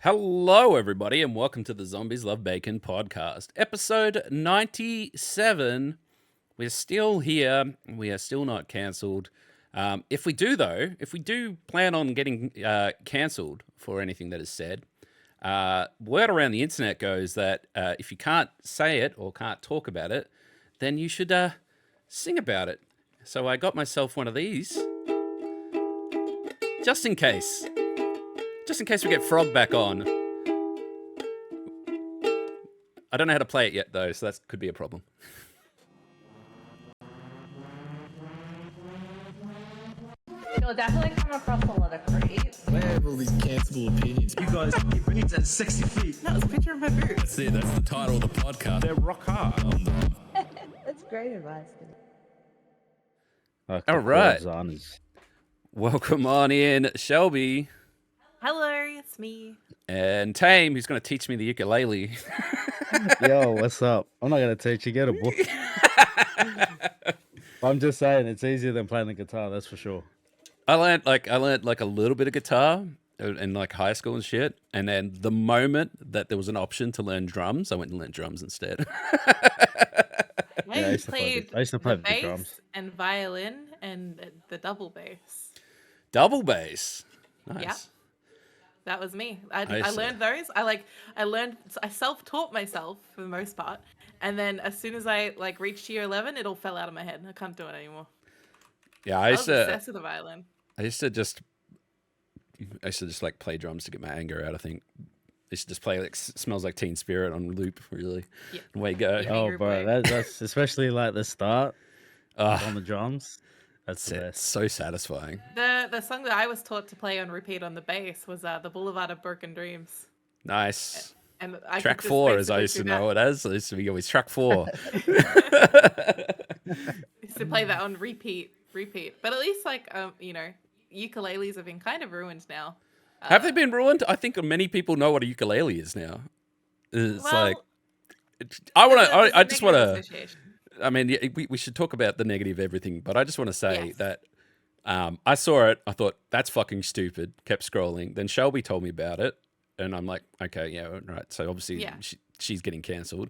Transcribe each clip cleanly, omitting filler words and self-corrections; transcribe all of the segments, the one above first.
Hello, everybody, and welcome to the Zombies Love Bacon podcast, episode 97. We're still here. We are still not cancelled. If we do plan on getting cancelled for anything that is said, word around the internet goes that if you can't say it or can't talk about it, then you should sing about it. So I got myself one of these, just in case. Just in case we get Frog back on. I don't know how to play it yet, though, so that could be a problem. You'll definitely come across a lot of creeps. I have all these cancelable opinions. You guys keep boots at 60 feet. No, it's a picture of my boots. That's it. That's the title of the podcast. They're rock hard. That's great advice. All right. Welcome on in, Shelby. Hello, it's me. And Tame, who's going to teach me the ukulele. Yo, what's up? I'm not going to teach you. Get a book. I'm just saying, it's easier than playing the guitar, that's for sure. I learned like a little bit of guitar in like high school and shit. And then the moment that there was an option to learn drums, I went and learned drums instead. I used to play the bass drums. and violin and the double bass. Double bass. Nice. Yeah. That was me. I see. learned those. I self-taught myself for the most part. And then as soon as I reached year 11, it all fell out of my head. I can't do it anymore. Yeah, I was obsessed with the violin. I used to just like play drums to get my anger out. I think I used to just play like Smells Like Teen Spirit on loop. Really, Yeah. Way to go. Yeah. Oh, bro, that's especially like the start on the drums. That's the best. So satisfying. The song that I was taught to play on repeat on the bass was the Boulevard of Broken Dreams. Nice. And I Track could just 4, as I basically used to do know it as. I used to be always track 4. used to play that on repeat. But at least ukuleles have been kind of ruined now. Have they been ruined? I think many people know what a ukulele is now. It's I just want to. I mean, we should talk about the negative everything, but I just want to say that I saw it. I thought, that's fucking stupid. Kept scrolling. Then Shelby told me about it. And I'm like, okay, yeah, right. So obviously she's getting cancelled.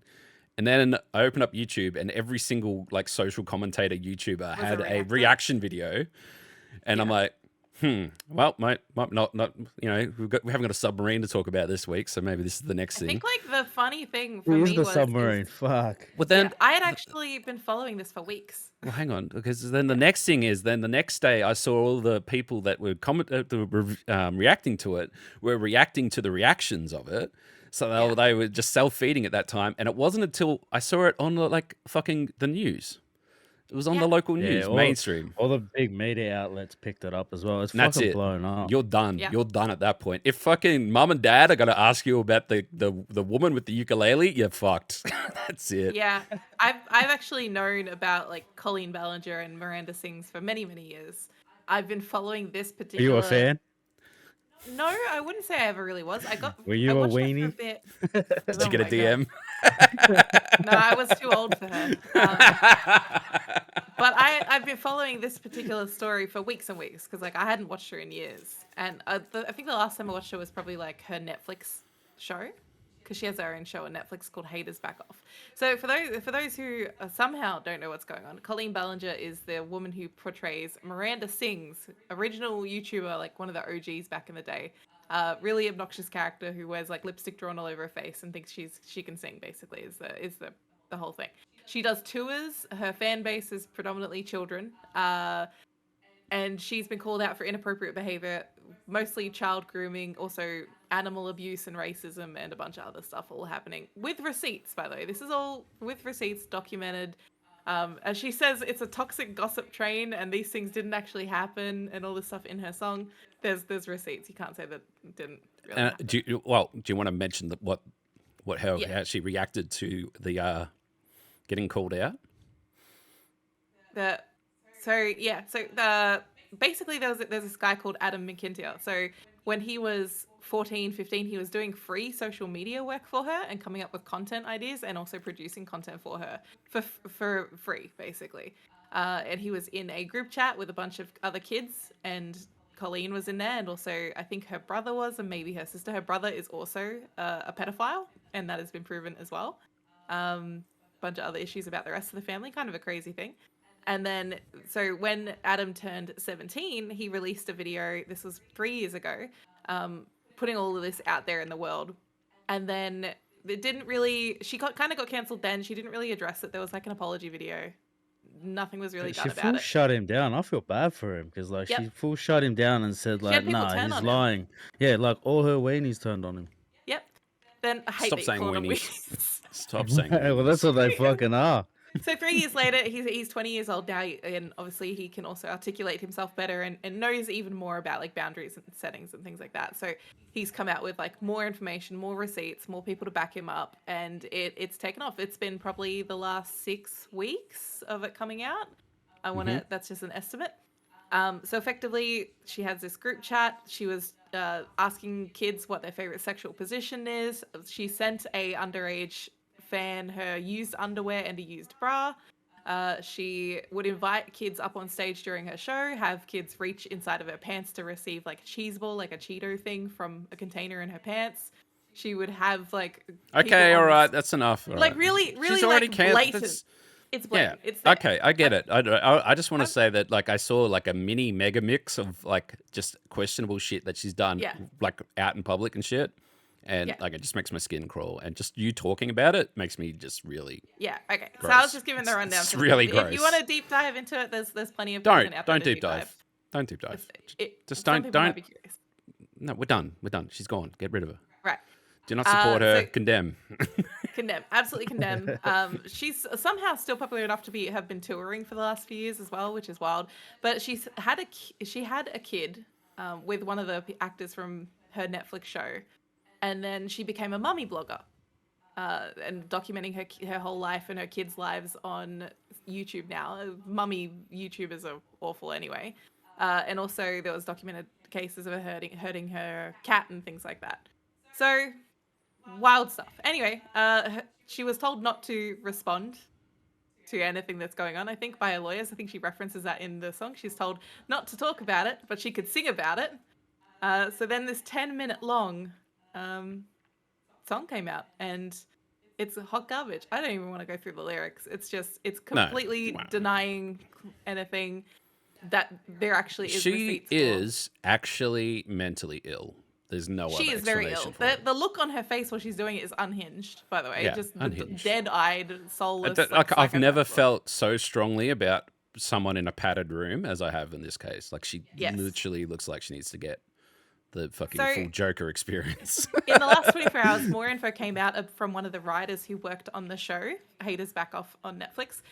And then I opened up YouTube, and every single social commentator YouTuber had a reaction video. And I'm like, well, mate, not we haven't got a submarine to talk about this week, so maybe this is the next thing. I think the funny thing for Who's me the was submarine? Fuck. Well, then I had actually been following this for weeks. Well, hang on, because then the next thing is, the next day I saw all the people that were reacting to it were reacting to the reactions of it. So they were just self-feeding at that time, and it wasn't until I saw it on the news. It was on the local news, mainstream. All the big media outlets picked it up as well. It's fucking blown up. You're done. Yeah. You're done at that point. If fucking mum and dad are gonna ask you about the woman with the ukulele, you're fucked. That's it. Yeah, I've actually known about Colleen Ballinger and Miranda Sings for many years. I've been following this Are particular. you a fan? No, I wouldn't say I ever really was. Were you a weenie? Her for a bit. Did you get a DM? No, I was too old for her. But I've been following this particular story for weeks and weeks because I hadn't watched her in years, and I think the last time I watched her was probably her Netflix show, because she has her own show on Netflix called Haters Back Off. So for those who somehow don't know what's going on, Colleen Ballinger is the woman who portrays Miranda Sings, original YouTuber, one of the OGs back in the day. Really obnoxious character who wears lipstick drawn all over her face and thinks she can sing. Basically, is the whole thing. She does tours. Her fan base is predominantly children, and she's been called out for inappropriate behavior, mostly child grooming, also animal abuse and racism, and a bunch of other stuff all happening with receipts. By the way, this is all with receipts, documented. As she says, it's a toxic gossip train, and these things didn't actually happen, and all this stuff in her song. There's receipts. You can't say that didn't really happen. Do you want to mention how she reacted to the getting called out? Basically there's this guy called Adam McIntyre. So when he was 14, 15, he was doing free social media work for her and coming up with content ideas and also producing content for her for free, basically. And he was in a group chat with a bunch of other kids and Colleen was in there, and also I think her brother was, and maybe her sister. Her brother is also a pedophile, and that has been proven as well. Bunch of other issues about the rest of the family, kind of a crazy thing. And then, so when Adam turned 17, he released a video, this was 3 years ago, putting all of this out there in the world. And then it didn't really, kind of got cancelled then. She didn't really address it. There was like an apology video. Nothing was really done She about full it. shut him down. I feel bad for him because like she full shut him down and said like, people nah, turn he's on him. lying. Yeah, like all her weenies turned on him. Yep. Then I hate Stop that you saying call them weenies. weenies. Stop saying Well, that's what they fucking are. So 3 years later, he's 20 years old now, and obviously he can also articulate himself better and knows even more about like boundaries and settings and things like that. So he's come out with like more information, more receipts, more people to back him up, and it's taken off. It's been probably the last 6 weeks of it coming out. That's just an estimate. So effectively, she has this group chat. She was asking kids what their favorite sexual position is. She sent a underage fan her used underwear and a used bra. She would invite kids up on stage during her show, have kids reach inside of her pants to receive like a cheese ball, like a Cheeto thing from a container in her pants. She would have like Okay, all right, that's enough. All like right. really She's already like canceled. blatant. It's blatant. Yeah. It's there. Okay, I get it. I just want to say that like I saw like a mini mega mix of like just questionable shit that she's done like out in public and shit. And like it just makes my skin crawl, and just you talking about it makes me just really okay. gross. So I was just giving the rundown. It's really gross. If you want to deep dive into it, there's plenty of content out there Don't to deep dive. Don't deep dive. Just some people might don't. be curious. No, we're done. We're done. She's gone. Get rid of her. Right. Do not support her. So- Condemn. Condemn, absolutely condemn. She's somehow still popular enough to have been touring for the last few years as well, which is wild. But she had a kid with one of the actors from her Netflix show, and then she became a mummy blogger, and documenting her whole life and her kids' lives on YouTube now. Mummy YouTubers are awful anyway, and also there was documented cases of her hurting her cat and things like that. So. Wild stuff. Anyway, she was told not to respond to anything that's going on, I think, by her lawyers. I think she references that in the song. She's told not to talk about it, but she could sing about it. So then this 10-minute long song came out, and it's hot garbage. I don't even want to go through the lyrics. It's completely denying anything that there actually is. She is actually mentally ill. There's no other She is very explanation ill. for it. The look on her face while she's doing it is unhinged, by the way. Yeah, just unhinged. dead-eyed, soulless. I've never felt so strongly about someone in a padded room as I have in this case. Like she literally looks like she needs to get the fucking full Joker experience. In the last 24 hours, more info came out from one of the writers who worked on the show, Haters Back Off on Netflix,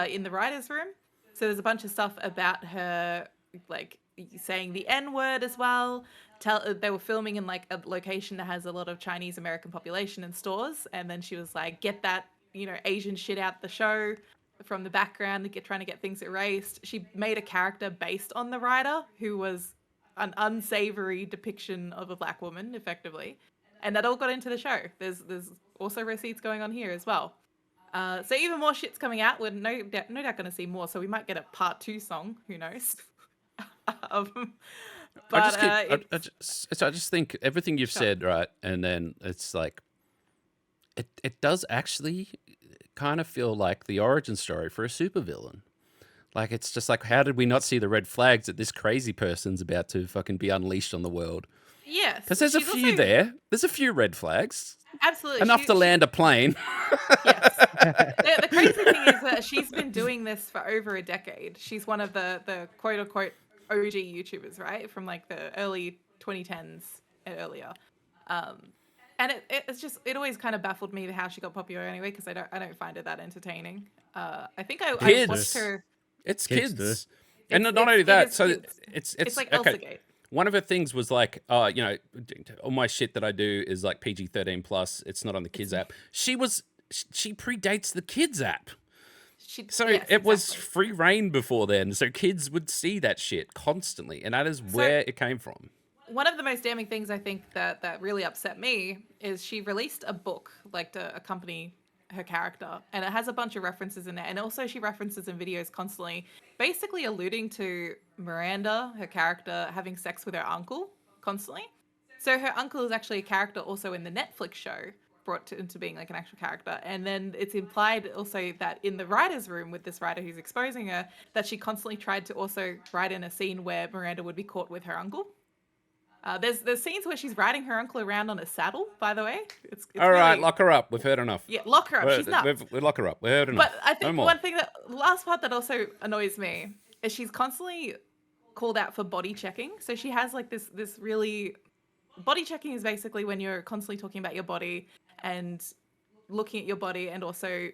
in the writer's room. So there's a bunch of stuff about her, like, saying the N-word as well. They were filming in like a location that has a lot of Chinese American population and stores, and then she was like, get that, Asian shit out the show from the background, trying to get things erased. She made a character based on the writer who was an unsavory depiction of a black woman, effectively, and that all got into the show. There's also receipts going on here as well. So even more shit's coming out. We're no doubt going to see more, so we might get a part 2 song. Who knows? But I just think everything you've said, right? And then it's like, it does actually kind of feel like the origin story for a supervillain. Like, it's just like, how did we not see the red flags that this crazy person's about to fucking be unleashed on the world? Yes. Because there's a few there. There's a few red flags. Absolutely. Enough to land a plane. Yes. The crazy thing is that she's been doing this for over a decade. She's one of the quote-unquote OG YouTubers, right? From like the early 2010s and earlier. And it always kind of baffled me how she got popular anyway, because I don't find it that entertaining. I think I watched her. It's kids. And not only that, so it's like okay. Elsagate. One of her things was like, all my shit that I do is like PG-13 plus. It's not on the kids app. She predates the kids app. It was free reign before then. So kids would see that shit constantly. And that is where it came from. One of the most damning things I think that really upset me is she released a book, like a company her character, and it has a bunch of references in there, and also she references in videos constantly, basically alluding to Miranda, her character, having sex with her uncle constantly. So her uncle is actually a character also in the Netflix show, brought into being like an actual character. And then it's implied also that in the writer's room with this writer who's exposing her, that she constantly tried to also write in a scene where Miranda would be caught with her uncle. There's scenes where she's riding her uncle around on a saddle, by the way. It's All right, really... lock her up. We've heard enough. Yeah, lock her up. She's nuts. We lock her up. We heard enough. But I think one thing the last part that also annoys me is she's constantly called out for body checking. So she has like this really... Body checking is basically when you're constantly talking about your body and looking at your body and also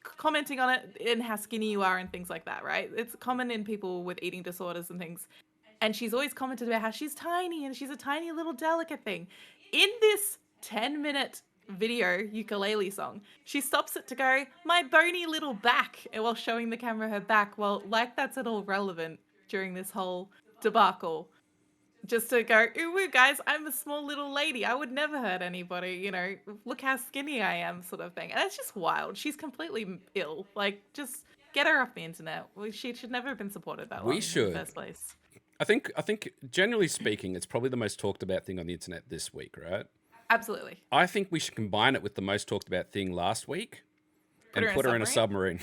commenting on it and how skinny you are and things like that, right? It's common in people with eating disorders and things. And she's always commented about how she's tiny and she's a tiny little delicate thing. In this 10-minute video ukulele song, she stops it to go, "My bony little back," while showing the camera her back. Well, like that's at all relevant during this whole debacle. Just to go, ooh, guys, I'm a small little lady. I would never hurt anybody. You know, look how skinny I am, sort of thing. And it's just wild. She's completely ill. Like, just get her off the internet. She should never have been supported that long in the first place. I think, generally speaking, it's probably the most talked about thing on the internet this week, right? Absolutely. I think we should combine it with the most talked about thing last week and put her in a submarine.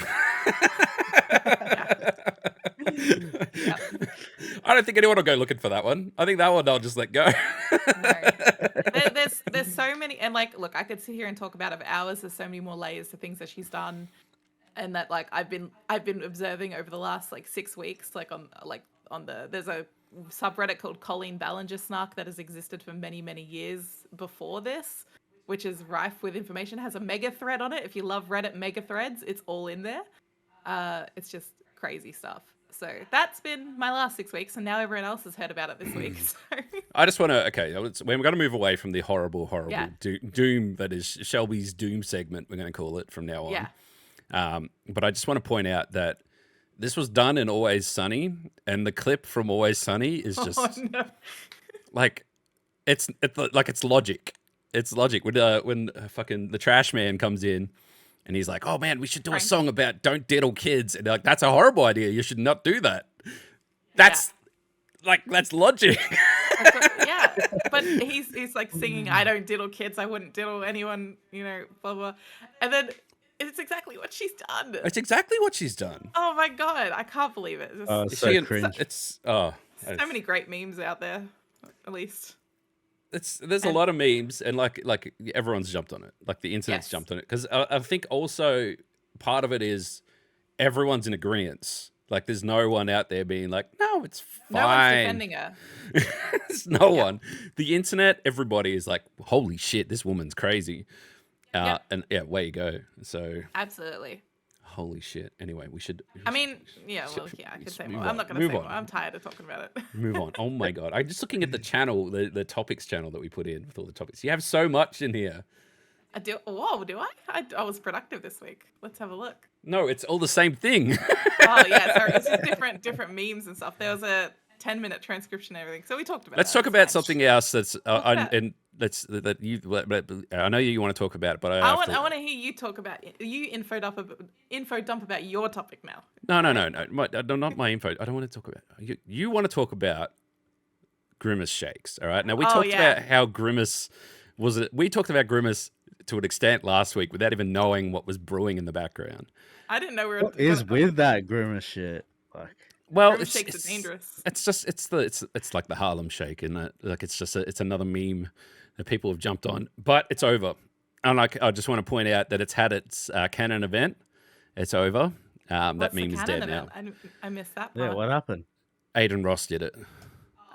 Yep. I don't think anyone will go looking for that one. I think that one I'll just let go. No. There's so many, and like, look, I could sit here and talk about it for hours. There's so many more layers to things that she's done, and that like I've been observing over the last like 6 weeks. Like there's a subreddit called Colleen Ballinger Snark that has existed for many years before this, which is rife with information. It has a mega thread on it. If you love Reddit mega threads, it's all in there. It's just crazy stuff. So that's been my last 6 weeks, and now everyone else has heard about it this week. So. I just want to, we're going to move away from the horrible doom that is Shelby's doom segment, we're going to call it from now on. Yeah. But I just want to point out that this was done in Always Sunny, and the clip from Always Sunny is just like, it's logic. It's logic. When fucking the trash man comes in, and he's like, "Oh man, we should do a song about don't diddle kids." And they're like, "That's a horrible idea. You should not do that." That's logic. Yeah, but he's like singing, "I don't diddle kids. I wouldn't diddle anyone," you know, blah blah. And then it's exactly what she's done. It's exactly what she's done. Oh my god, I can't believe it. It's so cringe. So many great memes out there, at least. There's a lot of memes, and like everyone's jumped on it. Like the internet's jumped on it, because I think also part of it is everyone's in agreement. Like there's no one out there being like, "No, it's fine." No one's defending her. There's no one. The internet, everybody is like, "Holy shit, this woman's crazy." And way you go. So absolutely. Holy shit. Anyway, we should. I mean, I could say more. I'm not going to say more. I'm tired of talking about it. Move on. Oh my god. I'm just looking at the channel, the topics channel that we put in with all the topics. You have so much in here. I do. Whoa, do I? I was productive this week. Let's have a look. No, it's all the same thing. Oh yeah, sorry. It's just different memes and stuff. There was a 10-minute transcription and everything. So we talked about. Let's talk about something else that's that you. I know you want to talk about it, but I want to hear you talk about info dump about your topic now. No. Not my info. I don't want to talk about it. You want to talk about Grimace Shakes, all right? Now we talked about how Grimace was. We talked about Grimace to an extent last week without even knowing what was brewing in the background. I didn't know we were. What is with that Grimace shit? Like, well, shakes are dangerous. It's like the Harlem Shake, and like it's another meme that people have jumped on, but it's over. And like I just want to point out that it's had its canon event. It's over. That meme is dead now. I missed that part. Yeah, what happened? Aiden Ross did it.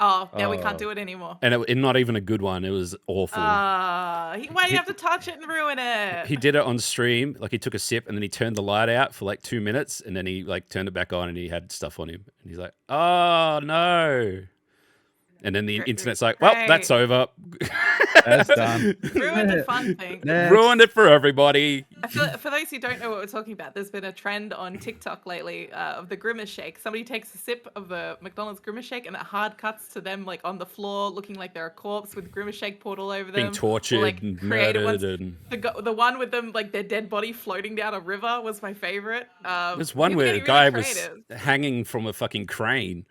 Oh, we can't do it anymore. And not even a good one. It was awful. Why do you have to touch it and ruin it? He did it on stream. Like he took a sip and then he turned the light out for like 2 minutes and then he like turned it back on and he had stuff on him. And he's like, "Oh no." And then the internet's like, "Well, that's over." That's done. Ruined a fun thing. Next. Ruined it for everybody. I feel like for those who don't know what we're talking about, there's been a trend on TikTok lately of the Grimace Shake. Somebody takes a sip of the McDonald's Grimace Shake and it hard cuts to them like on the floor looking like they're a corpse with Grimace Shake poured all over them. Being tortured Or, like, and creative murdered. ones. The one with them, like their dead body floating down a river was my favorite. There's one people where a getting guy really was creative. hanging from a fucking crane.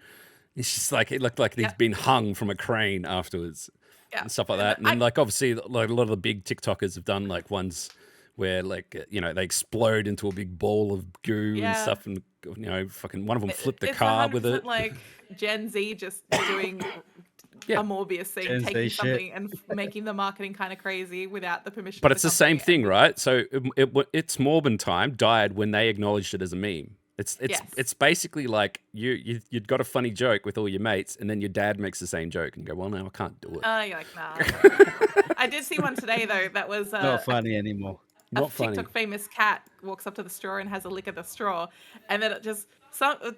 It's just like, it looked like he's been hung from a crane afterwards. Yeah. And stuff like that. And then, like, obviously, like a lot of the big TikTokers have done like ones where, like, they explode into a big ball of goo and stuff, and fucking one of them flipped the It's car with 100% it. like Gen Z just doing Yeah. a Morbius thing, Gen Z taking shit. something and making the marketing kind of crazy without the permission. But of it's the company. same thing, right? So it's Morbin time died when they acknowledged it as a meme. It's basically like you'd got a funny joke with all your mates, and then your dad makes the same joke, and you go, well, no, I can't do it. You're like, nah. I did see one today though. That was Not funny anymore. a Not funny. TikTok famous cat walks up to the straw and has a lick of the straw, and then it just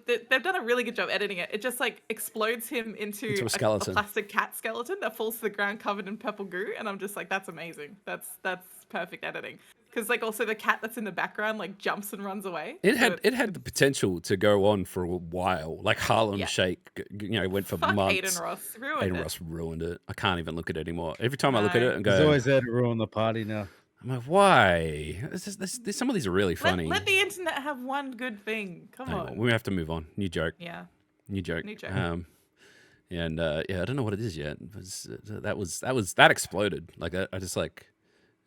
they've done a really good job editing it. It just like explodes him into a skeleton. a plastic cat skeleton that falls to the ground covered in purple goo, and I'm just like, that's amazing. That's perfect editing. Because like also the cat that's in the background like jumps and runs away. It So had the potential to go on for a while. Like Harlem Yeah. Shake, went for fuck months. Aiden Ross ruined Aiden it. Ross ruined it. I can't even look at it anymore. Every time I look at No. it and He's go, always there to ruin the party now. I'm like, why? Some of these are really funny. Let the internet have one good thing. Come Anyway, on. we have to move on. New joke. Yeah. New joke. New joke. I don't know what it is yet. That exploded. Like I just like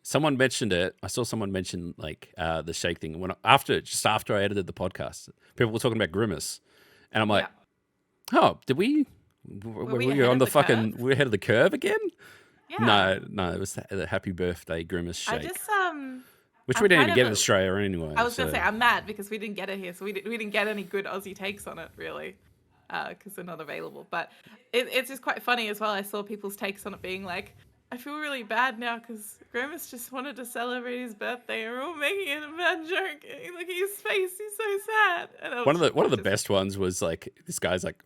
someone mentioned it. I saw someone mention like the shake thing after I edited the podcast. People were talking about Grimace, and I'm like, oh, did we? Were we we ahead on of the the fucking? curve? We're ahead of the curve again? Yeah. No, it was the Happy Birthday Grimace Shake, I just which I'm we didn't kind even get of in Australia anyway. I was gonna so- say I'm mad because we didn't get it here, so we didn't get any good Aussie takes on it really, because they're not available. But it's just quite funny as well. I saw people's takes on it being like, I feel really bad now because Grimace just wanted to celebrate his birthday and we're all making it a bad joke. Look at his face; he's so sad. And I was One of the just- best ones was like this guy's like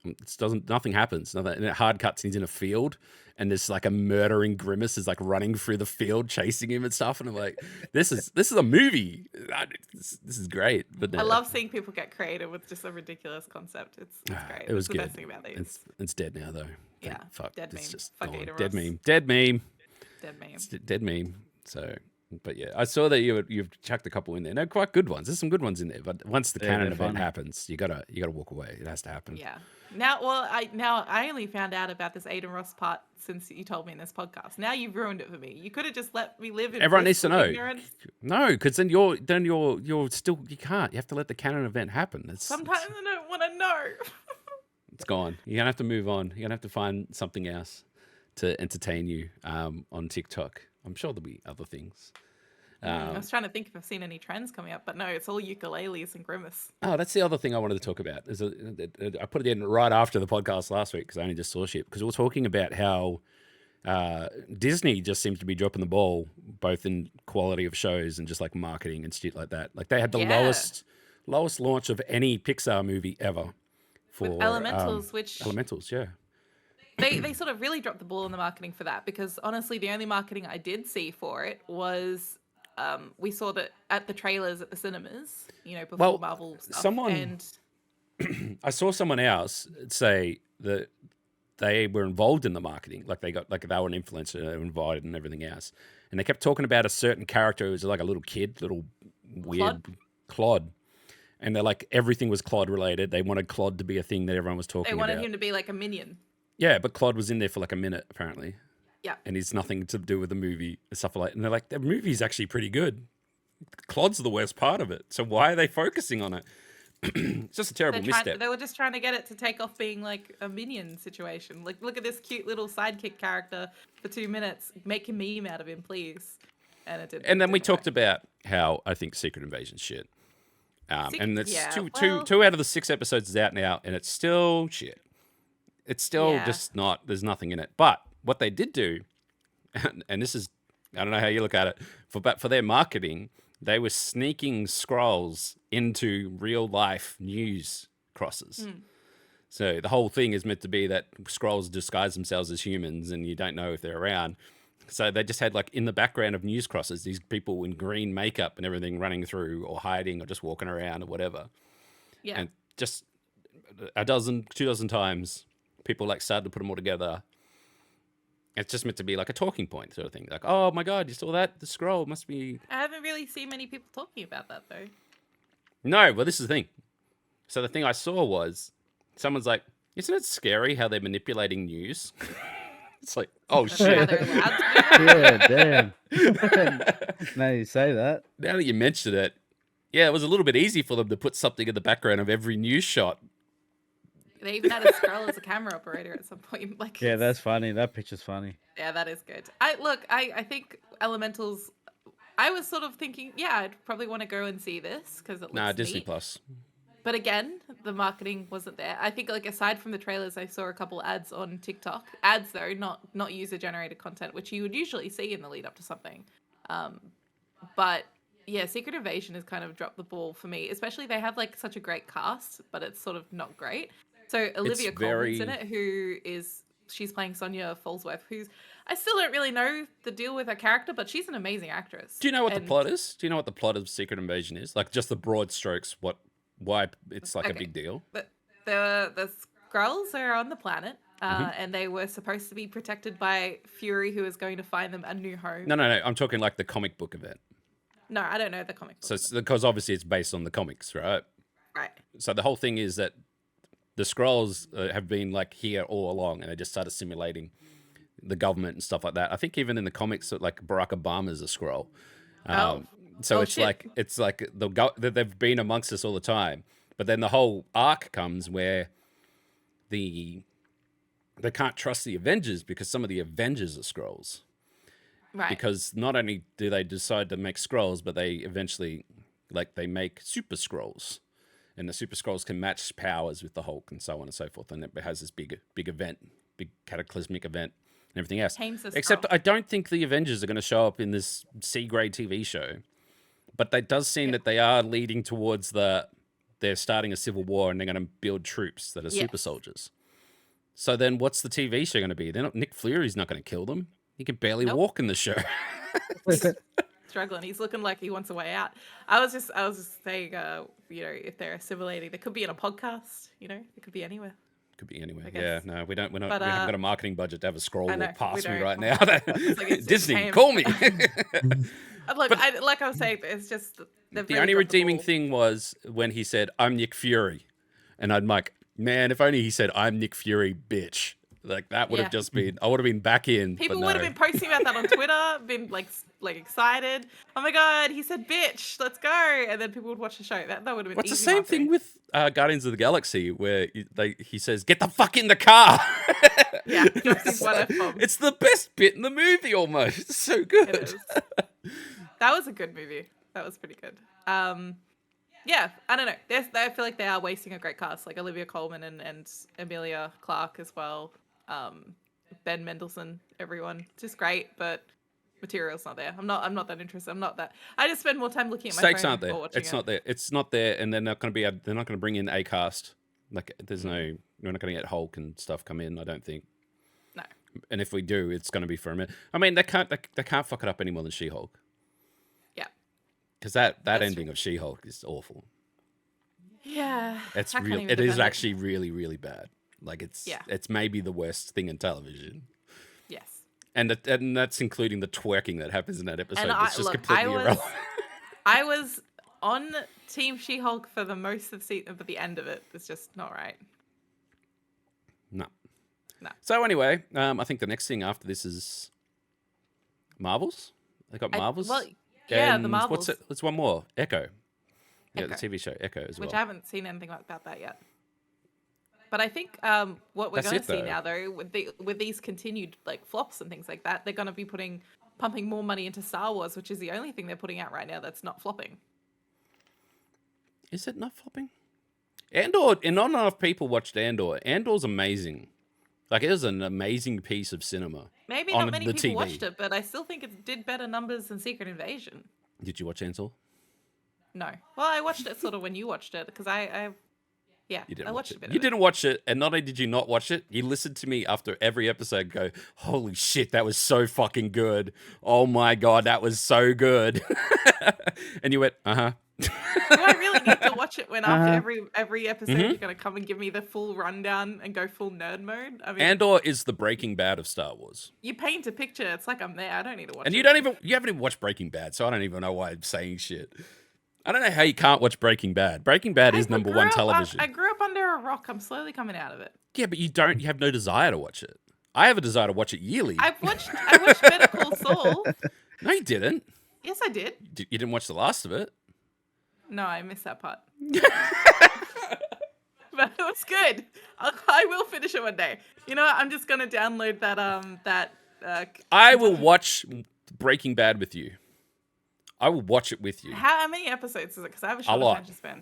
nothing happens, and it hard cuts. And he's in a field, and there's like a murdering Grimace is like running through the field chasing him and stuff. And I'm like, this is a movie. This is great. But I love seeing people get creative with just a ridiculous concept. It's great. it was That's the good. best thing about these. It's dead now though. Yeah, fuck. dead It's meme. just Fuck gone. Ada Dead Ross. meme. Dead meme. Dead meme. It's dead meme. So, but yeah, I saw that you've chucked a couple in there. No, quite good ones. There's some good ones in there. But once the Yeah, canon they're event funny. happens, you gotta walk away. It has to happen. Yeah. I only found out about this Aiden Ross part since you told me in this podcast. Now you've ruined it for me. You could have just let me live in Everyone needs to blissful know. ignorance. No, because then you're still you can't. You have to let the canon event happen. Sometimes I don't want to know. It's gone. You're gonna have to move on. You're gonna have to find something else to entertain you on TikTok. I'm sure there'll be other things. I was trying to think if I've seen any trends coming up, but no, it's all ukuleles and Grimace. Oh, that's the other thing I wanted to talk about. I put it in right after the podcast last week because I only just saw shit. Because we were talking about how Disney just seems to be dropping the ball, both in quality of shows and just like marketing and shit like that. Like they had the Yeah. lowest launch of any Pixar movie ever. For With Elementals, which Elementals, yeah. they sort of really dropped the ball in the marketing for that, because honestly, the only marketing I did see for it was we saw that at the trailers at the cinemas, before Well, Marvel stuff. someone- And I saw someone else say that they were involved in the marketing, like they were an influencer, they were invited and everything else, and they kept talking about a certain character who was like a little kid, little weird Claude, and they're like everything was Claude related. They wanted Claude to be a thing that everyone was talking they wanted about. him to be like a minion. Yeah, but Claude was in there for like a minute apparently, Yeah. and he's nothing to do with the movie and stuff like. And they're like, the movie's actually pretty good. Claude's the worst part of it, so why are they focusing on it? It's just a terrible misstep. They were just trying to get it to take off being like a minion situation. Like, look at this cute little sidekick character for 2 minutes. Make a meme out of him, please. And it didn't. And then we didn't talked work. about how I think Secret Invasion shit. And it's yeah, two out of the 6 episodes is out now, and it's still shit. It's still Yeah. just not. There's nothing in it. But what they did do, and this is, I don't know how you look at it, but for their marketing, they were sneaking scrolls into real life news crosses. So the whole thing is meant to be that scrolls disguise themselves as humans, and you don't know if they're around. So they just had like in the background of news crosses, these people in green makeup and everything running through or hiding or just walking around or whatever. Yeah. And just a dozen, 2 dozen times, people like started to put them all together. It's just meant to be like a talking point sort of thing. Like, oh my God, you saw that? The scroll must be... I haven't really seen many people talking about that though. No, well, this is the thing. So the thing I saw was someone's like, isn't it scary how they're manipulating news? It's like, oh How shit. they're allowed to do that. Yeah, damn. Now you say that. Now that you mentioned it, yeah, it was a little bit easy for them to put something in the background of every news shot. They even had a scroll as a camera operator at some point. Like, Yeah, that's funny. That picture's funny. yeah, that is good. I think Elementals. I was sort of thinking, yeah, I'd probably want to go and see this because it looks Nah, Disney neat. Plus. But again, the marketing wasn't there. I think, like, aside from the trailers, I saw a couple ads on TikTok. Ads though, not user generated content, which you would usually see in the lead up to something. But yeah, Secret Invasion has kind of dropped the ball for me. Especially they have like such a great cast, but it's sort of not great. So Olivia Colman's in it, she's playing Sonia Falsworth, who's I still don't really know the deal with her character, but she's an amazing actress. Do you know what the plot is? Do you know what the plot of Secret Invasion is? Like just the broad strokes, why it's like a big deal? The Skrulls are on the planet, and they were supposed to be protected by Fury, who is going to find them a new home. No. I'm talking like the comic book event. No, I don't know the comic book. So it's because obviously it's based on the comics, right? Right. So the whole thing is that the Skrulls have been like here all along, and they just started simulating the government and stuff like that. I think even in the comics, like Barack Obama's a Skrull. So it's like they've been amongst us all the time. But then the whole arc comes where they can't trust the Avengers because some of the Avengers are Skrulls. Right. Because not only do they decide to make Skrulls, but they eventually they make Super Skrulls. And the Super Skrulls can match powers with the Hulk and so on and so forth. And it has this big event, big cataclysmic event and everything else. Except I don't think the Avengers are going to show up in this C-grade TV show. But it does seem that they are leading towards they're starting a civil war and they're going to build troops that are super soldiers. So then what's the TV show going to be? Nick Fury's not going to kill them. He can barely walk in the show. Struggling. He's looking like he wants a way out. I was just saying, if they're assimilating, they could be in a podcast. It could be anywhere. Could be anywhere. I guess. Yeah, no, we don't. We But, haven't got a marketing budget to have a scroll walk past me don't. right now. It's Disney, him. call me. Look, like I was saying, it's just The only redeeming thing was when he said, "I'm Nick Fury," and I'm like, man, if only he said, "I'm Nick Fury, bitch." Like that would have just been. I would have been back in. People would have been posting about that on Twitter, been like excited. Oh my god, he said bitch, let's go. And then people would watch the show. That would have been What's the easy same marketing. thing with Guardians of the Galaxy where he says, "Get the fuck in the car." Yeah, it's one F-bomb. It's the best bit in the movie almost. It's so good. It is. That was a good movie. That was pretty good. Yeah, I don't know. I feel like they are wasting a great cast, like Olivia Colman and Emilia Clarke as well. Ben Mendelsohn, everyone, just great, but material's not there. I'm not that interested. I just spend more time looking at my Stakes phone aren't there. or watching It's not there. It's not there, and they're not going to bring in a cast. Like we're not going to get Hulk and stuff come in. I don't think. No. And if we do, it's going to be for a minute. I mean, they can't fuck it up any more than She-Hulk. Yeah. Because that ending of She-Hulk is awful. Yeah. It's I can't real. even It is defend actually really, really bad. Like it's maybe the worst thing in television. Yes. And that's including the twerking that happens in that episode. And It's just completely irrelevant. I was on Team She-Hulk for the most of the season, but the end of it was just not right. No. No. So anyway, I think the next thing after this is Marvels. They got Marvels. Well, yeah, and the Marvels. What's it? There's one more. Echo. Yeah, Echo. the TV show Echo as well. Which I haven't seen anything about that yet. But I think what we're That's going it, to see though. now, though, with these continued like flops and things like that, they're going to be pumping more money into Star Wars, which is the only thing they're putting out right now that's not flopping. Is it not flopping? Andor, and not enough people watched Andor. Andor's amazing. Like, it is an amazing piece of cinema. Maybe on not many the people TV. watched it, but I still think it did better numbers than Secret Invasion. Did you watch Ansel? No. Well, I watched it sort of when you watched it, because I Yeah, You didn't I watch watched a it. bit You of didn't watch it, and not only did you not watch it, you listened to me after every episode and go, holy shit, that was so fucking good. Oh my God, that was so good. And you went, uh-huh. Do I really need to watch it when after every episode Mhm. you're going to come and give me the full rundown and go full nerd mode? I mean, Andor is the Breaking Bad of Star Wars. you paint a picture. It's like I'm there. I don't need to watch And it. you haven't even watched Breaking Bad, so I don't even know why I'm saying shit. I don't know how you can't watch Breaking Bad. Breaking Bad is number one television. I grew up under a rock. I'm slowly coming out of it. Yeah, but you have no desire to watch it. I have a desire to watch it yearly. I watched Better Call Saul. No, you didn't. Yes, I did. You didn't watch the last of it. No, I missed that part. But it was good. I will finish it one day. You know what? I'm just gonna download that. I will watch Breaking Bad with you. I will watch it with you. How many episodes is it? Because I have a short lot. attention span.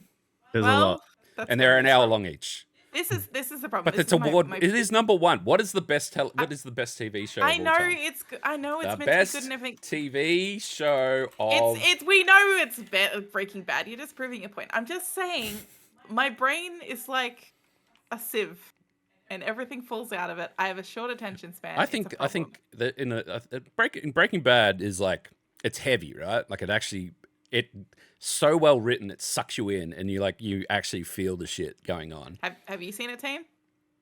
There's a lot. That's And they're good. an hour long each. This is the problem. But This it's is my- award. my- It is number one. What is the best TV show? I of all know time? it's. I know it's The meant best to be good and everything. TV show of. It's we know it's Breaking Bad. You're just proving your point. I'm just saying, my brain is like a sieve, and everything falls out of it. I have a short attention span. I It's a think problem. that Breaking Bad is like it's heavy, right? Like it so well written, it sucks you in, and you actually feel the shit going on. Have you seen it, team?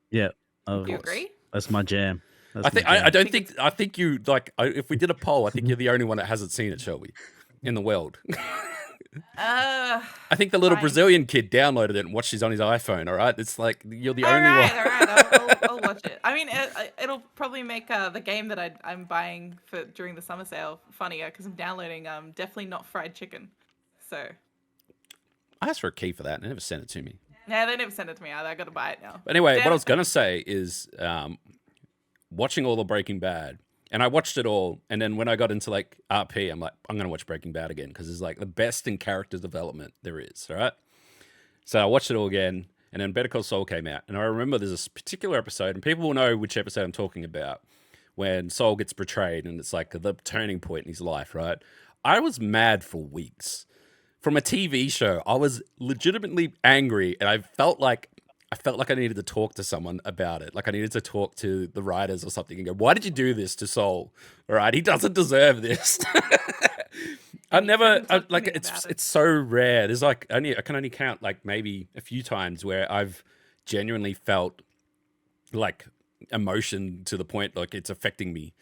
Yeah. Do you agree? That's my jam. That's I think my jam. I don't think I think you like if we did a poll, I think you're the only one that hasn't seen it, Shelby, in the world. I think the little Fine. Brazilian kid downloaded it and watched it on his iPhone. All right, it's like you're the All only right, one. all right. I'll watch it. I mean, it'll probably make the game that I'm buying for during the summer sale funnier because I'm downloading definitely not fried chicken. So I asked for a key for that and they never sent it to me. yeah, they never sent it to me either. I got to buy it now. But anyway, Damn what I it. was gonna say is watching all the Breaking Bad, and I watched it all, and then when I got into like RP, I'm like, I'm gonna watch Breaking Bad again because it's like the best in character development there is. All right, so I watched it all again, and then Better Call Saul came out, and I remember there's this particular episode, and people will know which episode I'm talking about, when Saul gets betrayed, and it's like the turning point in his life. Right, I was mad for weeks. From a TV show, I was legitimately angry, and I felt like I needed to talk to someone about it. Like I needed to talk to the writers or something and go, "Why did you do this to Saul? All right, he doesn't deserve this." Like it's so rare. There's like I can only count like maybe a few times where I've genuinely felt like emotion to the point like it's affecting me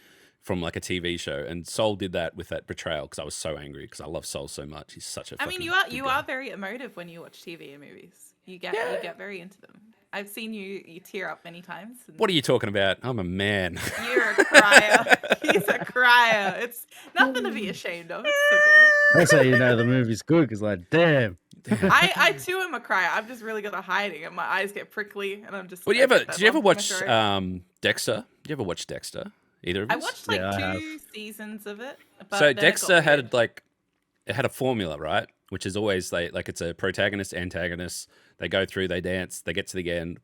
from like a TV show, and Soul did that with that betrayal because I was so angry because I love Soul so much. He's such a. I mean, you are very emotive when you watch TV and movies. You get very into them. I've seen you tear up many times. What are you talking about? I'm a man. You're a crier. He's a crier. It's nothing to be ashamed of. It's so good. That's how you know the movie's good, because like, damn. I too am a crier. I'm just really good at hiding, and my eyes get prickly, and I'm just. Well, did you ever watch Dexter? Did you ever watch Dexter? Either of us? I watched like Yeah, 2 seasons of it. But So then it got Dexter weird. had like it had a formula, right? Which is always like it's a protagonist, antagonist. They go through, they dance, they get to the end.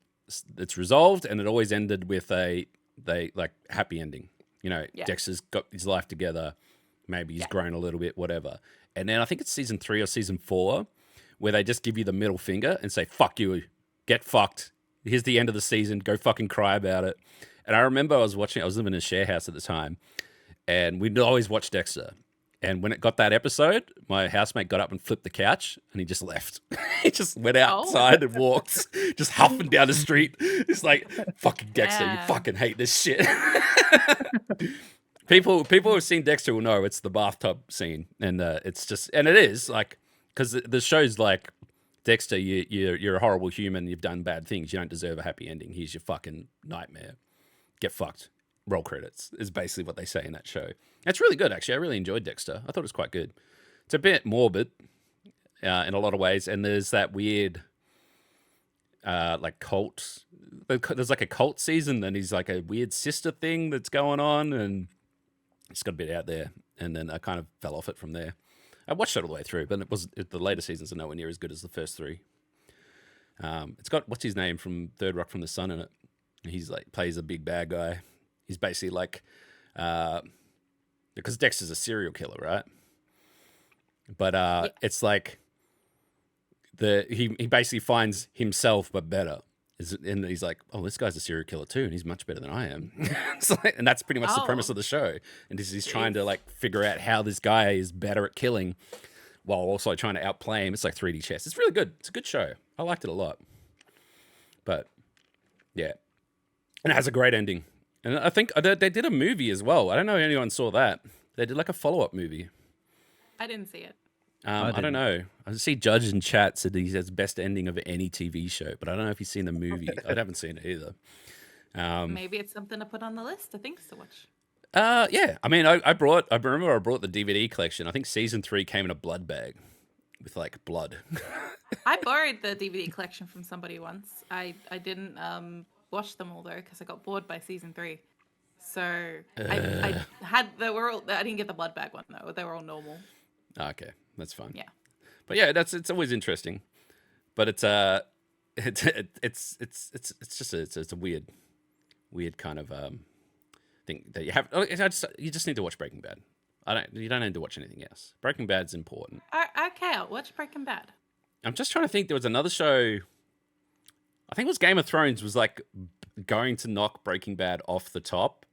It's resolved, and it always ended with a happy ending. You know, Yeah. Dexter's got his life together. Maybe he's grown a little bit, whatever. And then I think it's season 3 or season 4 where they just give you the middle finger and say, "Fuck you, get fucked. Here's the end of the season. Go fucking cry about it." And I remember I was living in a share house at the time, and we'd always watch Dexter. And when it got that episode, my housemate got up and flipped the couch, and he just left. He just went outside and walked, just huffing down the street. It's like, "Fucking Dexter, you Yeah. fucking hate this shit." People who've seen Dexter will know it's the bathtub scene, and it's just, and it is like, because the show's like, Dexter, you're a horrible human. You've done bad things. You don't deserve a happy ending. Here's your fucking nightmare. Get fucked. Roll credits is basically what they say in that show. It's really good, actually. I really enjoyed Dexter. I thought it was quite good. It's a bit morbid in a lot of ways, and there's that weird like cult. There's like a cult season, and he's like a weird sister thing that's going on, and it's got a bit out there. And then I kind of fell off it from there. I watched it all the way through, but the later seasons are nowhere near as good as the first 3. It's got what's his name from Third Rock from the Sun in it. He's like plays a big bad guy. He's basically like because Dexter's a serial killer, right? But it's like he basically finds himself but better. And he's like, oh, this guy's a serial killer too, and he's much better than I am. And that's pretty much the premise of the show. And he's trying to like figure out how this guy is better at killing while also trying to outplay him. It's like 3D chess. It's really good. It's a good show. I liked it a lot. But yeah, and it has a great ending. And I think they did a movie as well. I don't know if anyone saw that. They did like a follow-up movie. I didn't see it. I don't know. I see Judge in chat said he has best ending of any TV show, but I don't know if he's seen the movie. I haven't seen it either. Maybe it's something to put on the list of things to watch. Yeah. I mean, I remember I brought the DVD collection. I think season 3 came in a blood bag with like blood. I borrowed the DVD collection from somebody once. I didn't watch them all though because I got bored by season 3. So I didn't get the blood bag one though. They were all normal. Okay, that's fine. Yeah. But yeah, it's always interesting. But it's just it's a weird kind of thing that you have. You just need to watch Breaking Bad. You don't need to watch anything else. Breaking Bad's important. Okay, I'll watch Breaking Bad. I'm just trying to think. There was another show. I think it was Game of Thrones was like going to knock Breaking Bad off the top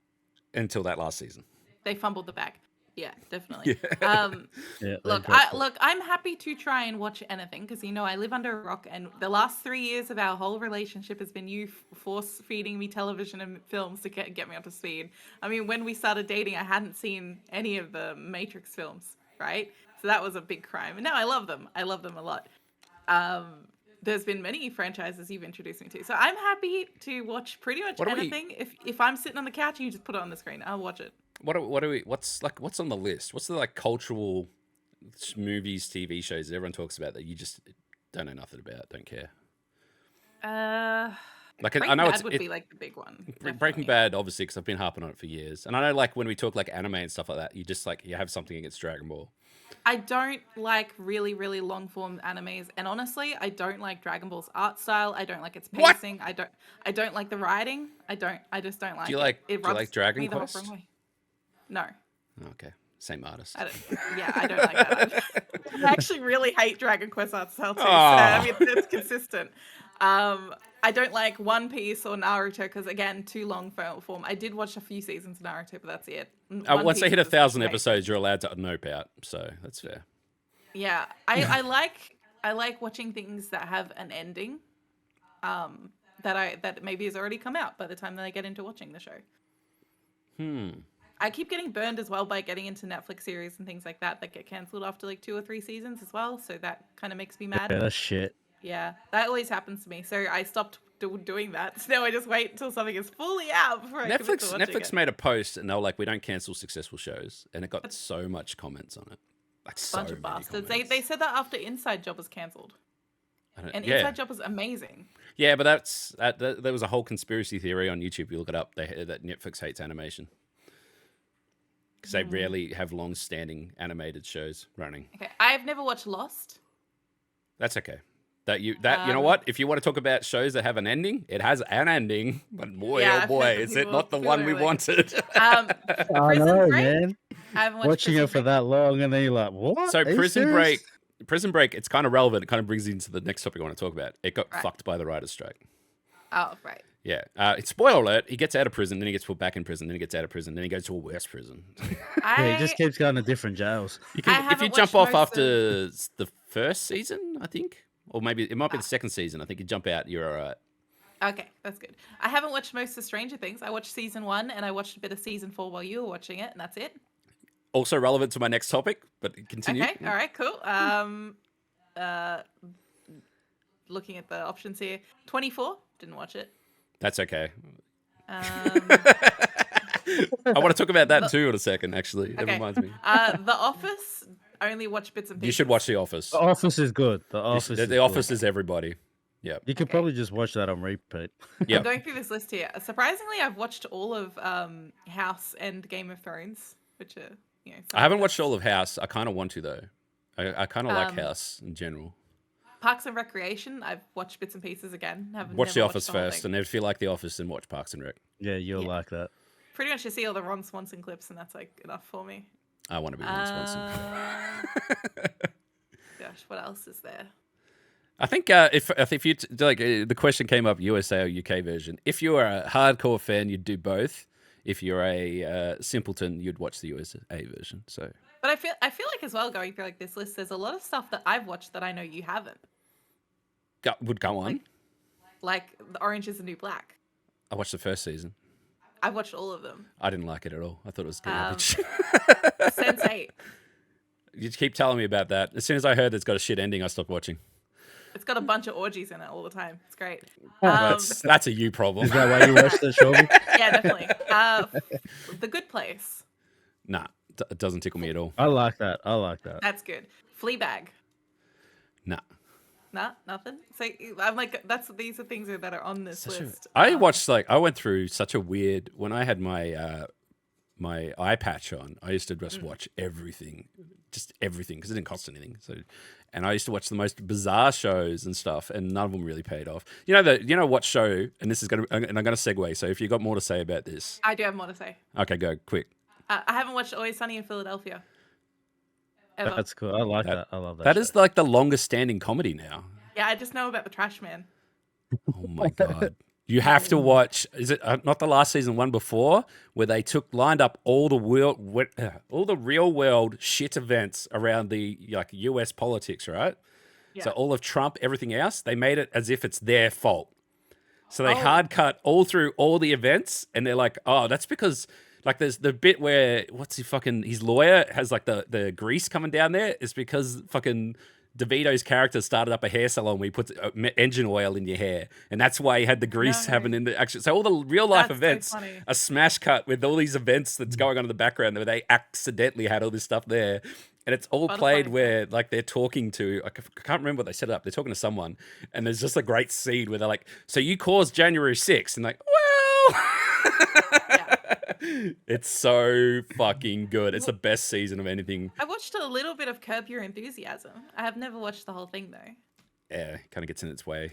until that last season. They fumbled the bag. Yeah, definitely. Yeah, Look, I'm happy to try and watch anything because I live under a rock, and the last 3 years of our whole relationship has been you force feeding me television and films to get me up to speed. I mean, when we started dating, I hadn't seen any of the Matrix films, right? So that was a big crime, and now I love them. I love them a lot. There's been many franchises you've introduced me to, so I'm happy to watch pretty much anything. If I'm sitting on the couch and you just put it on the screen, I'll watch it. What's on the list? What's the like cultural movies, TV shows that everyone talks about that you just don't know nothing about, don't care? Like I know Bad would be like the big one. Breaking Bad, obviously, because I've been harping on it for years, and I know like when we talk like anime and stuff like that, you just like you have something against Dragon Ball. I don't like really, really long form animes, and honestly, I don't like Dragon Ball's art style. I don't like its pacing. What? I don't like the writing. I just don't like it. Do you like Dragon Quest? No. Okay, same artist. I don't like that. I actually really hate Dragon Quest art style too. So, I mean, it's consistent. I don't like One Piece or Naruto because, again, too long form. I did watch a few seasons of Naruto, but that's it. Once they hit 1,000 episodes, you're allowed to nope out, so that's fair. Yeah, I like watching things that have an ending, that maybe has already come out by the time that I get into watching the show. I keep getting burned as well by getting into Netflix series and things like that get cancelled after like 2 or 3 seasons as well. So that kind of makes me mad. Yeah, that's shit. Yeah, that always happens to me. So I stopped doing that. So now I just wait until something is fully out before I commit to watching Netflix it. made a post and they were like, we don't cancel successful shows. And it got so much comments on it. Like so bunch of many bastards. comments. They said that after Inside Job was cancelled. And Inside Job was amazing. Yeah, but there was a whole conspiracy theory on YouTube. You look it up. That Netflix hates animation. Because they rarely have long-standing animated shows running. Okay, I've never watched Lost. That's okay. You know what? If you want to talk about shows that have an ending, it has an ending. But boy, oh boy, is it not the one we wanted. I know, Break? man. I haven't watched Watching it for that long, and then you're like, what? So Are you Prison serious? Break, it's kind of relevant. It kind of brings you into the next topic I want to talk about. It got fucked by the writer's strike. Oh, right. Yeah. It's spoiler alert. He gets out of prison, then he gets put back in prison, then he gets out of prison, then he goes to a worse prison. Yeah, he just keeps going to different jails. If you jump off after the first season, I think, or maybe it might be the second season. I think you jump out, you're all right. Okay, that's good. I haven't watched most of Stranger Things. I watched season 1 and I watched a bit of season 4 while you were watching it, and that's it. Also relevant to my next topic, but continue. Okay, all right, cool. Looking at the options here. 24, didn't watch it. That's okay. I want to talk about that too in a second, actually. That reminds me. The Office, only watch bits and pieces. You should watch The Office. The Office is good. The Office is everybody. Yeah. You could probably just watch that on repeat. Yeah. I'm going through this list here. Surprisingly, I've watched all of House and Game of Thrones, which are, I haven't watched all of House. I kind of want to, though. I kind of like House in general. Parks and Recreation, I've watched bits and pieces again. Watch The Office first, and if you like The Office, then watch Parks and Rec. Yeah, you'll like that. Pretty much you see all the Ron Swanson clips, and that's like enough for me. I want to be Ron Swanson. Gosh, what else is there? I think if you the question came up USA or UK version. If you are a hardcore fan, you'd do both. If you're a simpleton, you'd watch the USA version. So, But I feel like as well going through like this list, there's a lot of stuff that I've watched that I know you haven't. would go on. Like The Orange Is the New Black. I watched the first season. I've watched all of them. I didn't like it at all. I thought it was garbage. Sense8. You keep telling me about that. As soon as I heard it's got a shit ending, I stopped watching. It's got a bunch of orgies in it all the time. It's great. That's a you problem. Is that why you watched the show? Yeah, definitely. The Good Place. Nah, it doesn't tickle me at all. I like that. That's good. Fleabag. Nah. Nah, nothing. So I'm like, these are things that are on this list. I went through such a weird, when I had my my eye patch on, I used to just watch everything, because it didn't cost anything. So, and I used to watch the most bizarre shows and stuff, and none of them really paid off. You know what show? And this is and I'm gonna segue. So if you got more to say about this, I do have more to say. okay, go quick. I haven't watched Always Sunny in Philadelphia. Ever. That's cool. I like that. I love that. That show. is like the longest standing comedy now. Yeah, I just know about the Trash Man. Oh my god. You have to watch. Is it not the last season, one before, where they lined up all the real world shit events around the US politics, right? Yeah. So all of Trump, everything else, they made it as if it's their fault. So they hard cut all through all the events, and they're like, oh, that's because like there's the bit where his lawyer has like the grease coming down there is because fucking DeVito's character started up a hair salon where he puts engine oil in your hair, and that's why he had the grease having in the action. So all the real life events are smash cut with all these events that's going on in the background where they accidentally had all this stuff there. And it's all played where like they're talking to, I can't remember what they set it up. They're talking to someone, and there's just a great scene where they're like, so you caused January 6th, and like, well, it's so fucking good. It's the best season of anything. I watched a little bit of Curb Your Enthusiasm. I have never watched the whole thing though. Yeah, kind of gets in its way.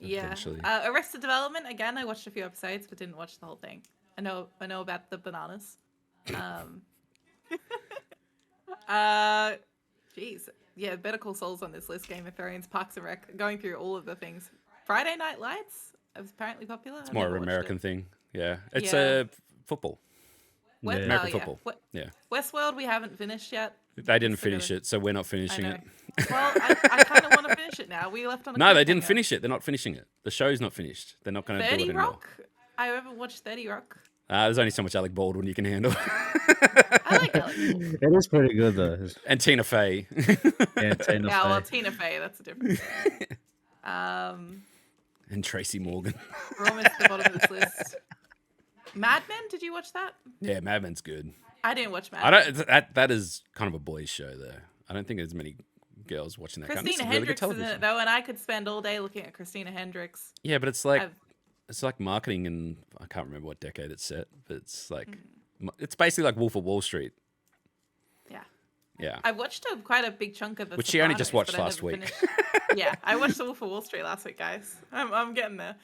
Yeah. Eventually. Arrested Development, again, I watched a few episodes but didn't watch the whole thing. I know about the bananas. Jeez. Yeah, Better Call Saul's on this list. Game of Thrones, Parks and Rec, going through all of the things. Friday Night Lights, it was apparently popular. It's more of an American thing. Yeah. It's football. American football. Yeah. Westworld, we haven't finished yet. They didn't finish it, so we're not finishing it. Well, I kind of want to finish it now. We left on a No, they didn't finish it. They're not finishing it. The show's not finished. They're not going to do it 30 anymore. Rock? I haven't watched 30 Rock. There's only so much Alec Baldwin you can handle. I like Alec Baldwin. It is pretty good though. And Tina Fey. Yeah, Tina Yeah, well, Fey. Tina Fey, that's a difference. And Tracy Morgan. We're almost at the bottom of this list. Mad Men, did you watch that? Yeah, Mad Men's good. I didn't watch Mad Men. That is kind of a boys' show though. I don't think there's many girls watching that. Christina kind of, Hendricks is in it though, and I could spend all day looking at Christina Hendricks. Yeah, but it's like marketing, and I can't remember what decade it's set, but it's like it's basically like Wolf of Wall Street. Yeah. Yeah. I watched quite a big chunk of the Which she only just Sopranos, watched but I last never week. finished. Yeah, I watched The Wolf of Wall Street last week, guys. I'm getting there.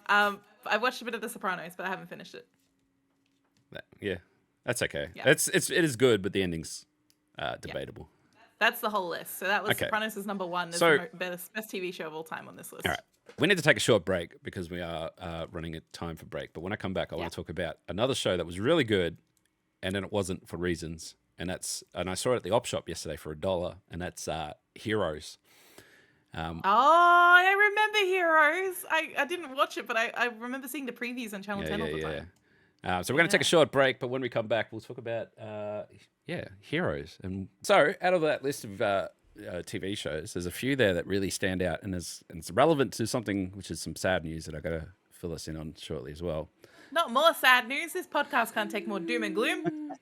I watched a bit of The Sopranos, but I haven't finished it. Yeah, that's okay. Yeah. It is good, but the ending's debatable. That's the whole list. So that was Okay. Sopranos is number one. There's So- the best TV show of all time on this list. All right. We need to take a short break because we are running at time for break. But when I come back, I want to talk about another show that was really good, and then it wasn't for reasons. And I saw it at the op shop yesterday for $1, and that's Heroes. Oh, I remember Heroes. I didn't watch it, but I remember seeing the previews on Channel 10 all the time. So we're going to take a short break, but when we come back, we'll talk about Heroes. And so out of that list of TV shows, there's a few there that really stand out, and it's relevant to something which is some sad news that I got to fill us in on shortly as well. Not more sad news. This podcast can't take more doom and gloom.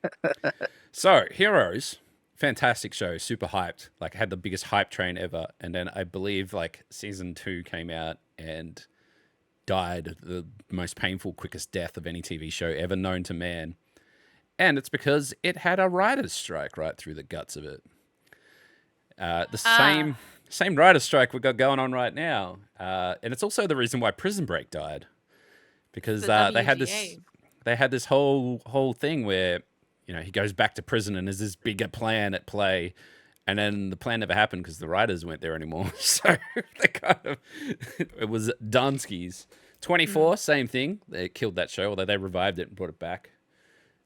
So Heroes, fantastic show, super hyped, like had the biggest hype train ever. And then I believe like season 2 came out and died the most painful, quickest death of any TV show ever known to man. And it's because it had a writer's strike right through the guts of it. The same writer's strike we've got going on right now. And it's also the reason why Prison Break died. Because The they had WGA. this whole thing where, you know, he goes back to prison and there's this bigger plan at play. And then the plan never happened because the writers weren't there anymore. So they it was Dunsky's. 24, same thing. They killed that show, although they revived it and brought it back.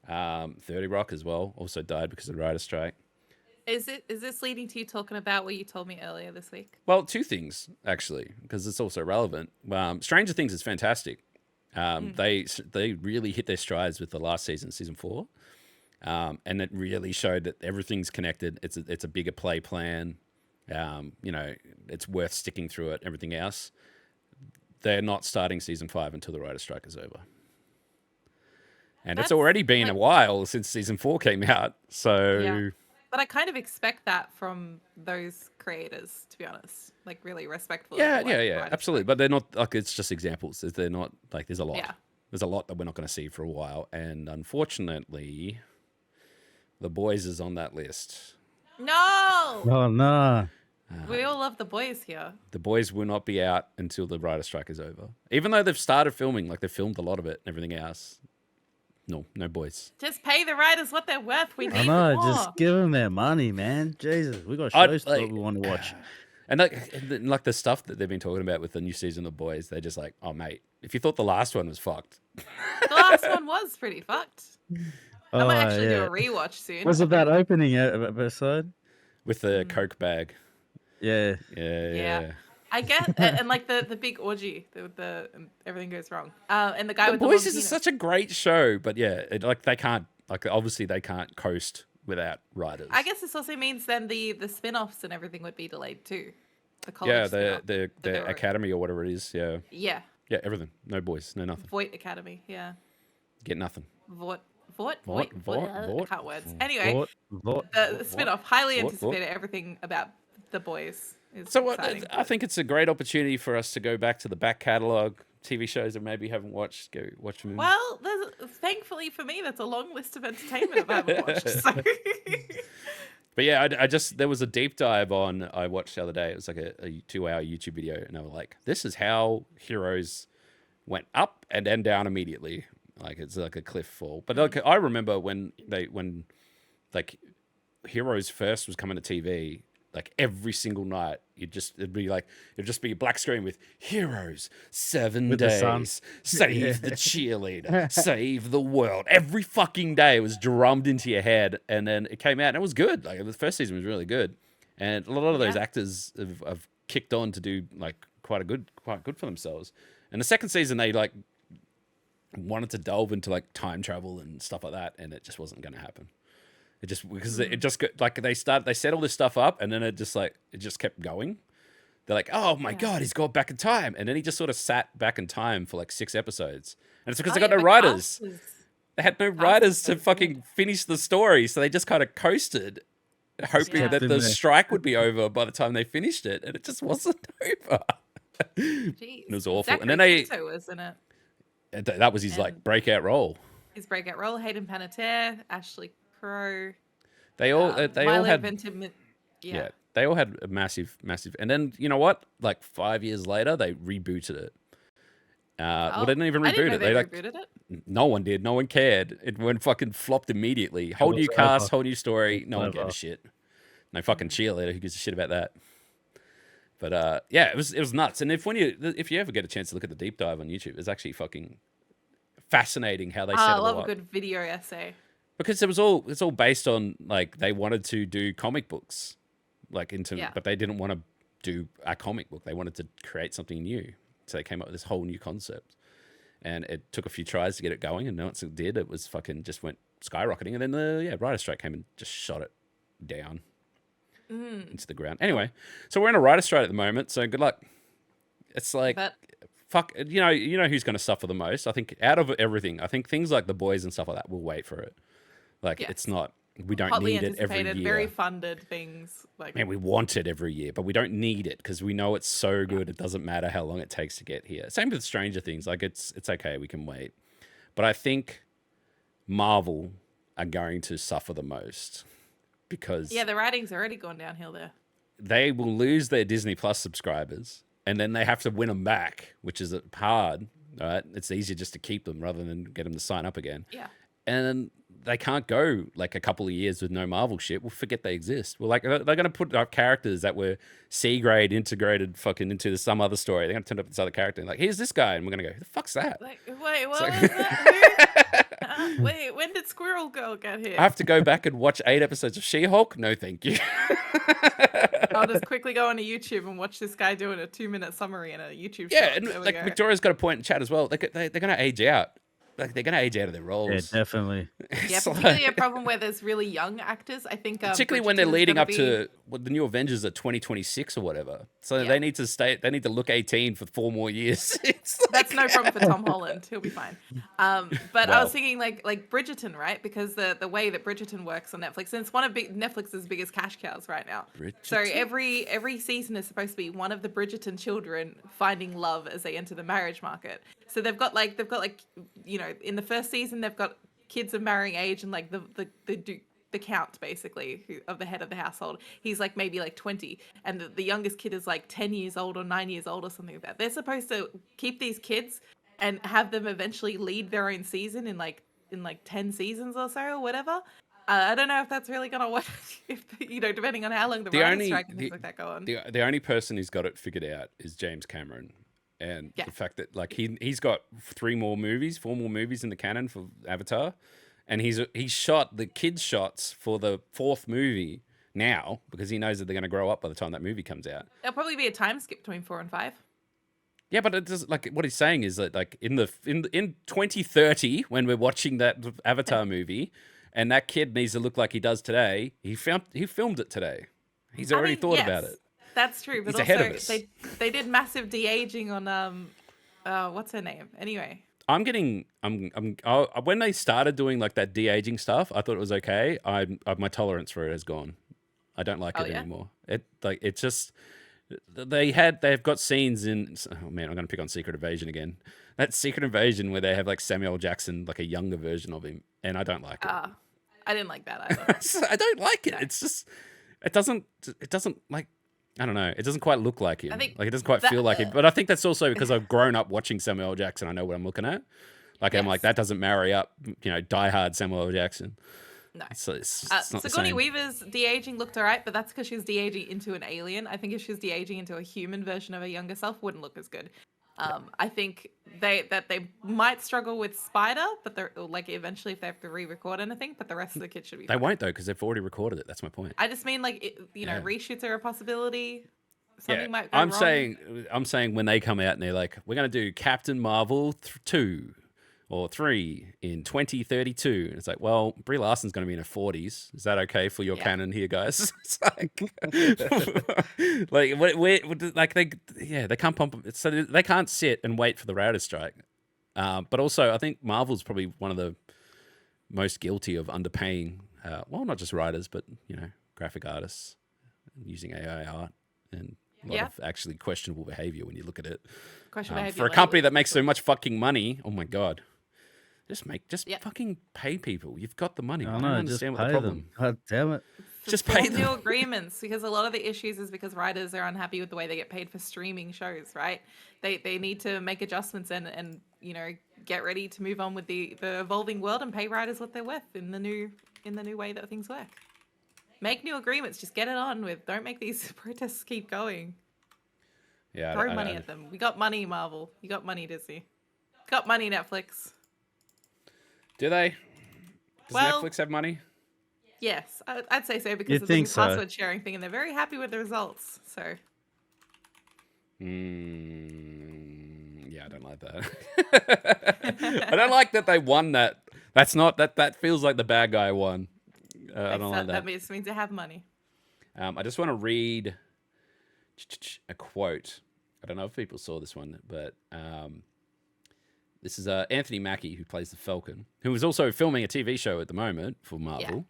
30 Rock as well, also died because of the writer's strike. Is this leading to you talking about what you told me earlier this week? Well, two things, actually, because it's also relevant. Stranger Things is fantastic. They really hit their strides with the last season 4. And it really showed that everything's connected. It's a bigger play plan. It's worth sticking through it, everything else. They're not starting season 5 until the writer's strike is over. And it's already been a while since season 4 came out. So, yeah. But I kind of expect that from those creators, to be honest. Like, really respectful. Yeah, absolutely. But they're not, like, it's just examples. They're not, like, there's a lot. Yeah. There's a lot that we're not going to see for a while. And unfortunately, The Boys is on that list. No! Oh, no. We all love The Boys here. The Boys will not be out until the writer's strike is over. Even though they've started filming, like, they've filmed a lot of it and everything else. No Boys. Just pay the writers what they're worth. We need I know, more. just give them their money, man. Jesus, we got shows that we want to watch. And like the stuff that they've been talking about with the new season of The Boys, they're just like, oh, mate, if you thought the last one was fucked. The last one was pretty fucked. I might actually do a rewatch soon. Was it that opening episode? With the Coke bag. Yeah. Yeah. I get and like the big orgy, the everything goes wrong. And the guy with the Boys long is such a great show, but yeah, they can't, like, obviously they can't coast without writers. I guess this also means then the spin-offs and everything would be delayed too. The college the academy or whatever it is. Yeah. Yeah. Yeah, everything. No Boys, no nothing. Voight Academy. Yeah. Get nothing. Vought. Vought. I can't words. Anyway, the spin-off, highly anticipated. Everything about The Boys is exciting. I think it's a great opportunity for us to go back to the back catalogue, TV shows that maybe haven't watched, go watch them. Well, thankfully for me, that's a long list of entertainment I haven't watched. So. But yeah, there was a deep dive I watched the other day. It was like a 2-hour YouTube video, and I was like, this is how Heroes went up and then down immediately. Like, it's like a cliff fall. But like, I remember when like Heroes first was coming to TV, like every single night, it'd just be a black screen with Heroes, 7 With the sun. days, save the cheerleader, save the world. Every fucking day it was drummed into your head, and then it came out and it was good. Like, the first season was really good, and a lot of those actors have kicked on to do like quite good for themselves. And the second season they like wanted to delve into like time travel and stuff like that, and it just wasn't going to happen. It just like they set all this stuff up, and then it just kept going. They're like, oh my god, he's gone back in time, and then he just sort of sat back in time for like 6 episodes, and it's because they got no writers. They had no writers to fucking finish the story, so they just kind of coasted, hoping that the strike would be over by the time they finished it, and it just wasn't over. Jeez. It was awful. Zachary And then they Quinto was in it. that was his like breakout role. His breakout role: Hayden Panettiere, Ashley Crowe. They all had they all had a massive. And then you know what? Like 5 years later, they rebooted it. Well, they didn't even reboot it. They rebooted it. No one did. No one cared. It went fucking flopped immediately. Whole new cast, whole new story. No one gave a shit. No fucking cheerleader. Who gives a shit about that? But yeah, it was nuts. And if you ever get a chance to look at the deep dive on YouTube, it's actually fucking fascinating how they set it all up. I love a good video essay. Because it's all based on like they wanted to do comic books, like but they didn't want to do a comic book. They wanted to create something new, so they came up with this whole new concept. And it took a few tries to get it going, and once it did, it was fucking just went skyrocketing. And then the writer's strike came and just shot it down into the ground. Anyway, so we're in a writer's strike at the moment. So good luck. It's like. Fuck, you know who's going to suffer the most? I think out of everything, I think things like The Boys and stuff like that will wait for it. Like, it's not, we don't Hotly need it every year. Very funded things. Like, man, we want it every year, but we don't need it because we know it's so good. It doesn't matter how long it takes to get here. Same with Stranger Things. Like, it's okay. We can wait. But I think Marvel are going to suffer the most because... Yeah, the writing's already gone downhill there. They will lose their Disney Plus subscribers. And then they have to win them back, which is hard. Right? It's easier just to keep them rather than get them to sign up again. Yeah. And they can't go like a couple of years with no Marvel shit. We'll forget they exist. Well, like they're going to put up characters that were C grade integrated fucking into some other story. They're going to turn up this other character and like, here's this guy, and we're going to go, who the fuck's that? Like, wait, what was that? Wait, when did Squirrel Girl get here? I have to go back and watch 8 episodes of She-Hulk? No, thank you. I'll just quickly go onto YouTube and watch this guy doing a 2-minute summary in a YouTube Yeah, short. and There we like go. Victoria's got a point in chat as well. They're going to age out. Like they're going to age out of their roles. Yeah, definitely. Yeah, So, particularly a problem where there's really young actors. I think particularly when they're Bridgerton is leading gonna up be- to the new Avengers are 2026 or whatever. So Yeah. they need to look 18 for 4 more years. It's like- That's no problem for Tom Holland. He'll be fine. But I Well. was thinking like Bridgerton, right? Because the way that Bridgerton works on Netflix, and it's one of Netflix's biggest cash cows right now. So Bridgerton? every season is supposed to be one of the Bridgerton children finding love as they enter the marriage market. So they've got like you know, in the first season they've got kids of marrying age and like the count basically of the head of the household. He's like maybe like 20, and the youngest kid is like 10 years old or 9 years old or something like that. They're supposed to keep these kids and have them eventually lead their own season in like 10 seasons or so or whatever. I don't know if that's really gonna work. If you know, depending on how long the writer's strike and things like that go on. The only person who's got it figured out is James Cameron. And Yeah. the fact that like he's got 4 more movies in the canon for Avatar, and he's shot the kids shots for the 4th movie now because he knows that they're going to grow up by the time that movie comes out. There'll probably be a time skip between 4 and 5. Yeah, but it does, like what he's saying is that like in 2030 when we're watching that Avatar movie, and that kid needs to look like he does today. He filmed it today. He's already thought about it. That's true, but He's ahead of also us. they did massive de-aging on what's her name? Anyway. When they started doing like that de-aging stuff, I thought it was okay. My tolerance for it has gone. I don't like it anymore. It's just they've got scenes in. Oh man, I'm gonna pick on Secret Invasion again. That Secret Invasion where they have like Samuel Jackson, like a younger version of him, and I don't like it. I didn't like that either. I don't like it. It's just it doesn't like. I don't know. It doesn't quite look like him. I think like it doesn't quite feel like him. But I think that's also because I've grown up watching Samuel L. Jackson. I know what I'm looking at. Like I'm like that doesn't marry up. You know, diehard Samuel L. Jackson. No. So it's not the Sigourney same. Weaver's de-aging looked alright, but that's because she was de-aging into an alien. I think if she was de-aging into a human version of her younger self, wouldn't look as good. I think they might struggle with Spider, but they're like eventually if they have to re-record anything. But the rest of the kids should be. They fine. won't though because they've already recorded it. That's my point. I just mean like reshoots are a possibility. Something might go I'm wrong. saying when they come out and they're like, we're gonna do Captain Marvel 2 or 3 in 2032, and it's like, well, Brie Larson's gonna be in her 40s. Is that okay for your canon here, guys? It's like, they can't pump. So they can't sit and wait for the writer's strike. But also, I think Marvel's probably one of the most guilty of underpaying. Well, not just writers, but graphic artists using AI art and a lot of actually questionable behavior when you look at it. Questionable behavior For a company that makes so much fucking money, oh my god, just fucking pay people. You've got the money. I don't understand what the problem. God damn it. Just pay new them. agreements, because a lot of the issues is because writers are unhappy with the way they get paid for streaming shows, right? They need to make adjustments and get ready to move on with the evolving world and pay writers what they're worth in the new way that things work. Make new agreements. Just get it on with. Don't make these protests keep going. Yeah, Throw money at them. We got money, Marvel. You got money, Disney. Got money, Netflix. Do they? Does Well- Netflix have money? Yes, I'd say so because You'd of the think new so. password sharing thing, and they're very happy with the results. So Yeah, I don't like that. I don't like that they won that. That's not that. That feels like the bad guy won. I don't like that. that means they have money. I just want to read a quote. I don't know if people saw this one, but this is Anthony Mackie, who plays the Falcon, who is also filming a TV show at the moment for Marvel.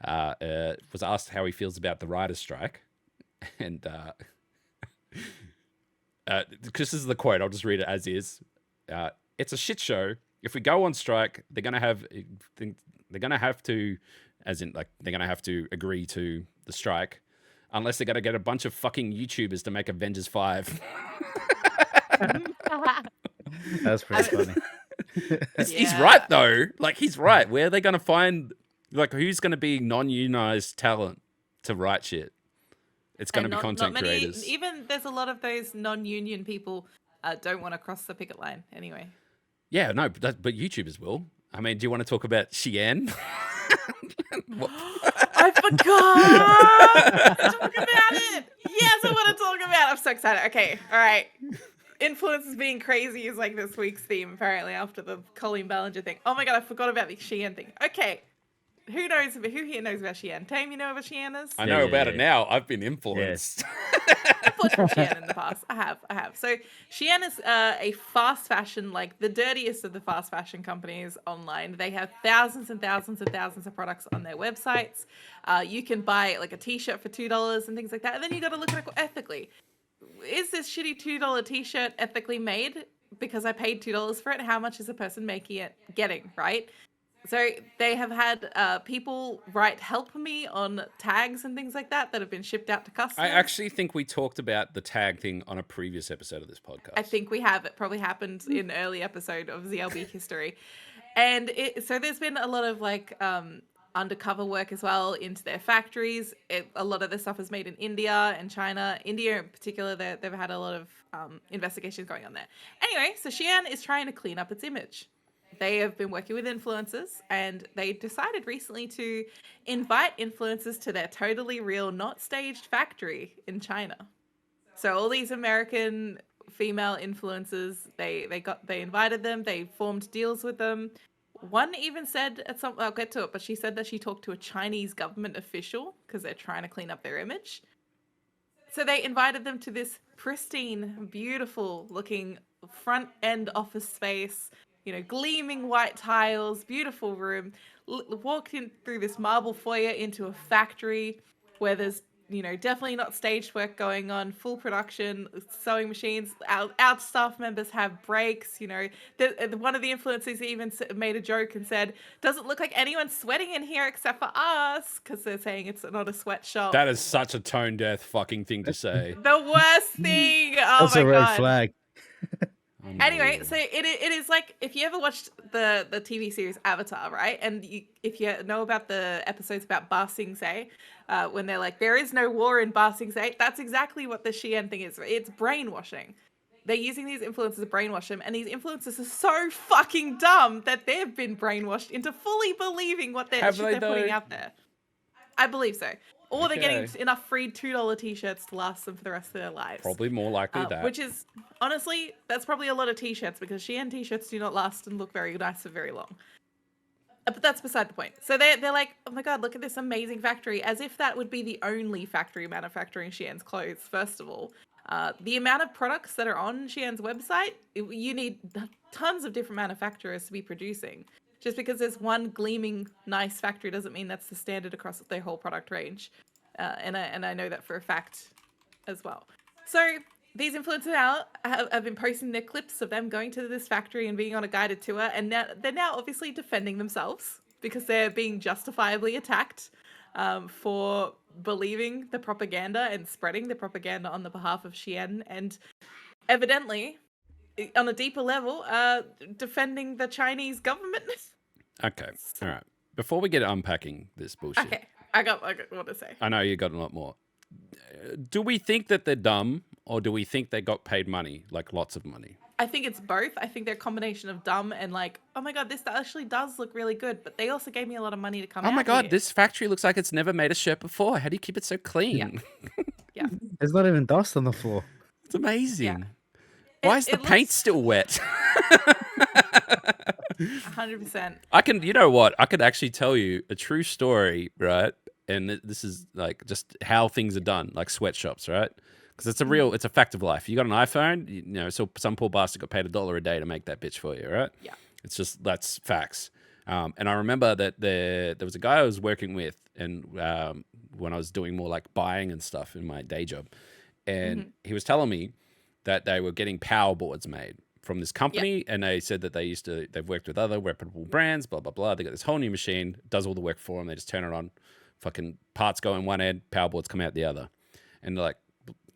Was asked how he feels about the writer's strike, and this is the quote. I'll just read it as is. It's a shit show. If we go on strike, they're gonna have to, as in like they're gonna have to agree to the strike, unless they're gonna get a bunch of fucking YouTubers to make Avengers 5. That's pretty funny. He's right though. Like he's right. Where are they going to find? Like who's going to be non-unionized talent to write shit? It's going to be content creators. Even there's a lot of those non-union people don't want to cross the picket line anyway. Yeah, no, but YouTubers will. I mean, do you want to talk about Shein? I forgot to talk about it. Yes, I want to talk about it. I'm so excited. Okay, all right. Influencers being crazy is like this week's theme, apparently, after the Colleen Ballinger thing. Oh my god, I forgot about the Shein thing. Okay. Who here knows about Shein? Tame, you know what Shein is? I know about it now. I've been influenced. I've watched Shein in the past. I have. So Shein is a fast fashion, like the dirtiest of the fast fashion companies online. They have thousands and thousands and thousands of products on their websites. You can buy like a t-shirt for $2 and things like that. And then you got to look at it ethically. Is this shitty $2 t-shirt ethically made? Because I paid $2 for it. How much is a person making it getting, right? So they have had people write help me on tags and things like that have been shipped out to customers. I actually think we talked about the tag thing on a previous episode of this podcast. I think we have. It probably happened in an early episode of ZLB history. And so there's been a lot of like undercover work as well into their factories. A lot of this stuff is made in India and China. India in particular, they've had a lot of investigations going on there. Anyway, so Shein is trying to clean up its image. They have been working with influencers, and they decided recently to invite influencers to their totally real, not staged factory in China. So all these American female influencers, they invited them, they formed deals with them. One even said I'll get to it, but she said that she talked to a Chinese government official because they're trying to clean up their image. So they invited them to this pristine, beautiful looking front end office space. You know, gleaming white tiles, beautiful room, walked in through this marble foyer into a factory where there's, you know, definitely not staged work going on, full production, sewing machines. Our staff members have breaks, you know. One of the influencers even made a joke and said, does it look like anyone's sweating in here except for us? Because they're saying it's not a sweatshop. That is such a tone deaf fucking thing to say. The worst thing. Oh That's my a red God. flag. Anyway, so it is like, if you ever watched the TV series Avatar, right? And if you know about the episodes about Ba Sing Se, when they're like, there is no war in Ba Sing Se, that's exactly what the Shein thing is. It's brainwashing. They're using these influencers to brainwash them, and these influencers are so fucking dumb that they've been brainwashed into fully believing what they're putting out there. I believe so. Or they're getting enough free $2 t-shirts to last them for the rest of their lives. Probably more likely that. Which is, honestly, that's probably a lot of t-shirts because Shein t-shirts do not last and look very nice for very long. But that's beside the point. So they're like, oh my God, look at this amazing factory. As if that would be the only factory manufacturing Shein's clothes, first of all. The amount of products that are on Shein's website, you need tons of different manufacturers to be producing. Just because there's one gleaming nice factory doesn't mean that's the standard across their whole product range. And I know that for a fact as well. So these influencers now have been posting their clips of them going to this factory and being on a guided tour. And now they're now obviously defending themselves because they're being justifiably attacked for believing the propaganda and spreading the propaganda on the behalf of Shein. And evidently, on a deeper level, defending the Chinese government. Okay, all right. Before we get unpacking this bullshit. Okay, I got what to say. I know you got a lot more. Do we think that they're dumb, or do we think they got paid money, like lots of money? I think it's both. I think they're a combination of dumb and like, oh my God, this actually does look really good. But they also gave me a lot of money to come out. Oh my God, here. this factory looks like it's never made a shirt before. How do you keep it so clean? Yeah. There's not even dust on the floor. It's amazing. Yeah. Why is the paint still wet? 100%. I can, you know what? I could actually tell you a true story, right? And this is like just how things are done, like sweatshops, right? Because it's a fact of life. You got an iPhone, you know, so some poor bastard got paid $1 a day to make that bitch for you, right? Yeah. It's just, that's facts. And I remember that there was a guy I was working with, and when I was doing more like buying and stuff in my day job, and he was telling me that they were getting power boards made from this company, and they said that they've worked with other reputable brands, blah, blah, blah. They got this whole new machine, does all the work for them. They just turn it on, fucking parts go in one end, power boards come out the other. And like,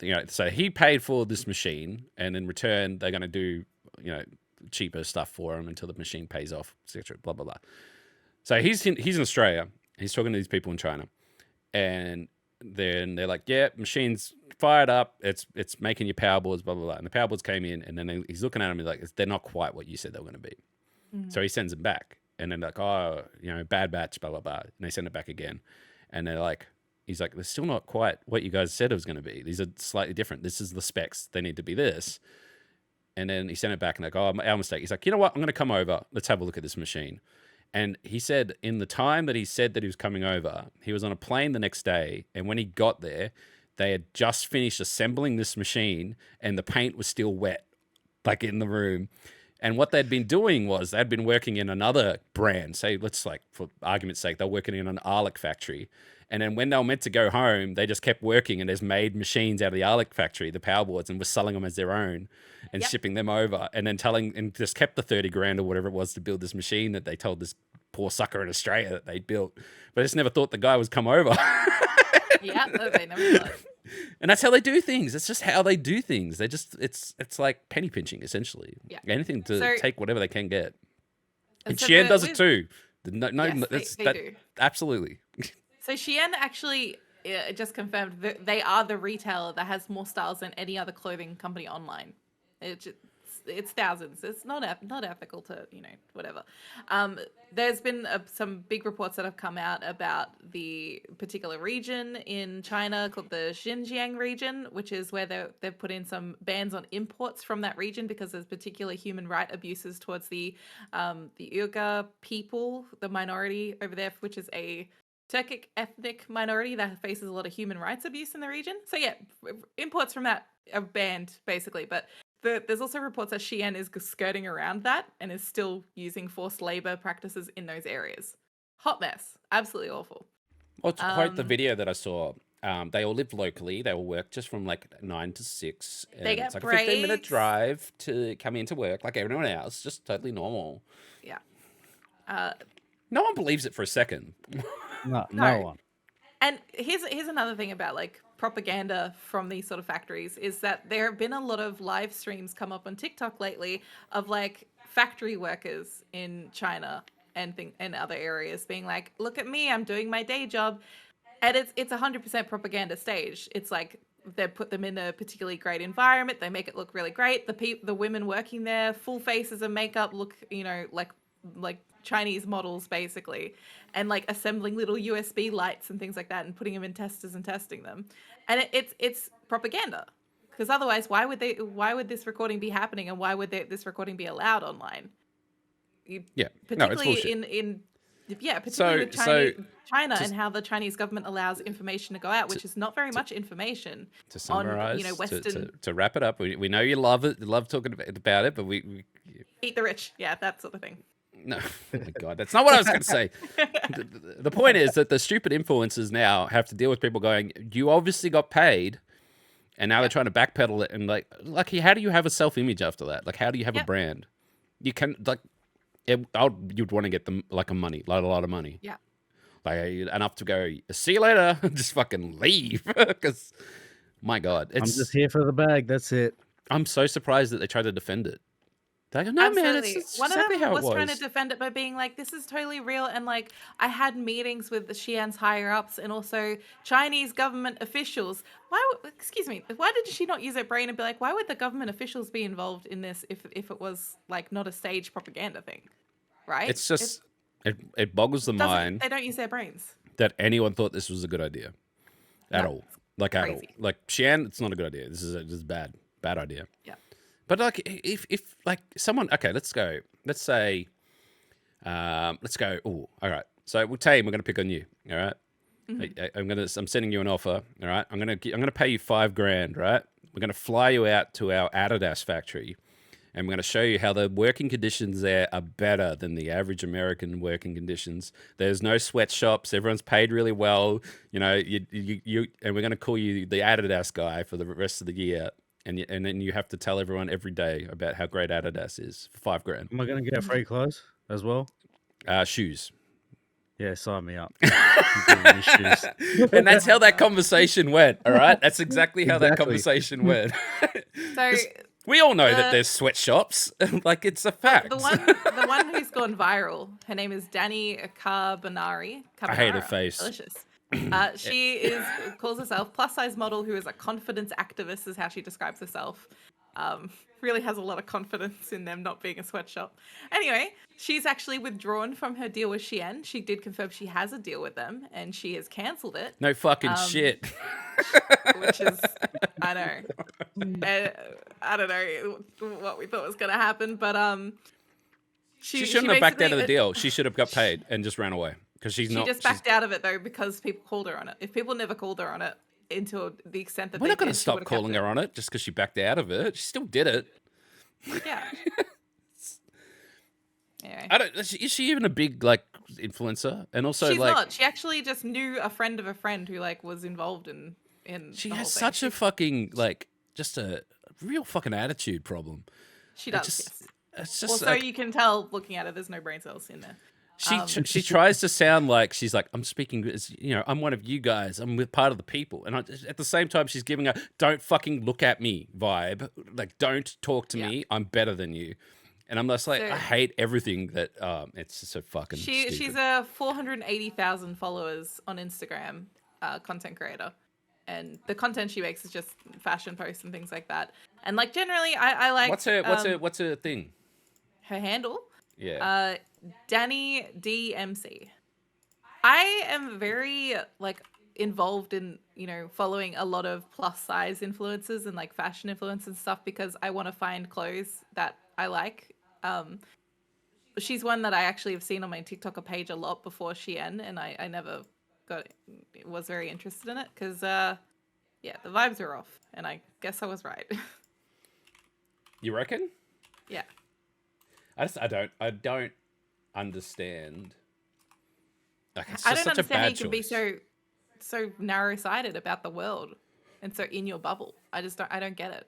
you know, so he paid for this machine, and in return, they're going to do, you know, cheaper stuff for him until the machine pays off, etc. Blah blah blah. So he's in Australia. He's talking to these people in China, and then they're like, "Yeah, machine's fired up. It's making your power boards, blah blah blah." And the power boards came in, and then he's looking at them. He's like, "They're not quite what you said they were going to be." So he sends them back, and then like, "Oh, bad batch, blah blah blah." And they send it back again, and they're like, "He's like, they're still not quite what you guys said it was going to be. These are slightly different. This is the specs. They need to be this." And then he sent it back, and like, "Oh, our mistake." He's like, "You know what? I'm going to come over. Let's have a look at this machine." And he said in the time that he said that he was coming over, he was on a plane the next day. And when he got there, they had just finished assembling this machine and the paint was still wet, like in the room. And what they'd been doing was they'd been working in another brand. Say, let's like, for argument's sake, they're working in an Arlic factory. And then when they were meant to go home, they just kept working and just made machines out of the Arlic factory, the power boards, and were selling them as their own and shipping them over. And then and just kept the 30 grand or whatever it was to build this machine that they told this poor sucker in Australia that they'd built. But I just never thought the guy was come over. Yeah, they never thought. And that's how they do things. It's just how they do things. They just, it's like penny pinching, essentially. Yeah. Anything to take whatever they can get. And so Shein does it too. Yes, they do. Absolutely. So Shein actually just confirmed that they are the retailer that has more styles than any other clothing company online. It's thousands. It's not ethical to, whatever. There's been some big reports that have come out about the particular region in China called the Xinjiang region, which is where they've put in some bans on imports from that region because there's particular human right abuses towards the Uyghur people, the minority over there, which is a Turkic ethnic minority that faces a lot of human rights abuse in the region. So yeah, imports from that are banned basically, but there's also reports that Shein is skirting around that and is still using forced labor practices in those areas. Hot mess. Absolutely awful. Well, to quote the video that I saw, they all live locally. They all work just from like 9 to 6. And They get it's like breaks. a 15-minute drive to come into work like everyone else. Just totally normal. Yeah. No one believes it for a second. No No. one. And here's another thing about like propaganda from these sort of factories is that there have been a lot of live streams come up on TikTok lately of like factory workers in China and other areas being like, "Look at me, I'm doing my day job," and it's 100% propaganda stage. It's like they put them in a particularly great environment, they make it look really great. The women working there, full faces of makeup, look like Chinese models basically, and like assembling little USB lights and things like that and putting them in testers and testing them. And it's propaganda, because otherwise why would this recording be happening, and why would this recording be allowed online? Particularly particularly with China and how the Chinese government allows information to go out, which is not very much information. To summarize, on Western to wrap it up, we know you love talking about it, but we eat the rich, that sort of thing. No, oh my God, that's not what I was going to say. The point is that the stupid influencers now have to deal with people going, "You obviously got paid," and now they're trying to backpedal it. And like, how do you have a self-image after that? Like, how do you have a brand? You can you'd want to get them like a lot of money. Yeah. Like enough to go, "See you later," just fucking leave. Because, my God, I'm just here for the bag. That's it. I'm so surprised that they try to defend it. They go, "No, Absolutely. man, it's One exactly of them how it was trying to defend it by being like, "This is totally real," and like, I had meetings with the Xi'an's higher ups and also Chinese government officials. Excuse me, why did she not use her brain and be like, why would the government officials be involved in this if it was like not a stage propaganda thing, right? It's just it boggles the mind. They don't use their brains. That anyone thought this was a good idea at No, all. Like at all. crazy. Like Shein, it's not a good idea. This is bad idea. Yeah. But like if like someone, okay, let's go. Let's say, let's go. Oh, all right. So we're going to pick on you. All right. I'm sending you an offer. All right. I'm gonna pay you $5,000. Right. We're gonna fly you out to our Adidas factory, and we're gonna show you how the working conditions there are better than the average American working conditions. There's no sweatshops. Everyone's paid really well. You know, you and we're gonna call you the Adidas guy for the rest of the year. And then you have to tell everyone every day about how great Adidas is for $5,000. Am I going to get free clothes as well? Shoes. Yeah, sign me up. You give me shoes. And that's how that conversation went. All right, that's exactly how that Exactly. conversation went. So We all know that there's sweatshops. Like, it's a fact. The one who's gone viral. Her name is Danny Carbonari. I hate her face. Delicious. She calls herself plus size model who is a confidence activist, is how she describes herself. Really has a lot of confidence in them not being a sweatshop. Anyway, she's actually withdrawn from her deal with Shein. She did confirm she has a deal with them, and she has cancelled it. No fucking shit. Which is, I know. I don't know what we thought was going to happen, but she shouldn't have backed out of the deal. She should have got paid and just ran away. Because she just backed out of it, though, because people called her on it. If people never called her on it, into the extent that we're not going to stop calling her on it just because she backed out of it. She still did it. Yeah. Anyway. I don't. Is she even a big influencer? And also, she's not. She actually just knew a friend of a friend who was involved in. She has such a fucking just a real fucking attitude problem. She does. Yes. It's just also, you can tell looking at her, there's no brain cells in there. She tries to sound like she's like, I'm speaking as, I'm one of you guys. I'm with part of the people. And at the same time, she's giving a don't fucking look at me vibe. Like, don't talk to me. I'm better than you. And I'm just like, I hate everything that, it's just so fucking stupid. She's a 480,000 followers on Instagram content creator. And the content she makes is just fashion posts and things like that. And generally, I like... What's her thing? Her handle? Yeah. Danny DMC. I am very involved in following a lot of plus size influencers and fashion influencers and stuff because I want to find clothes that I like. She's one that I actually have seen on my TikToker page a lot before Shein, and I never was very interested in it because the vibes are off, and I guess I was right. You reckon? Yeah. I don't understand. It's I just don't such a understand how bad you can be choice. so narrow-sighted about the world and so in your bubble. I don't get it.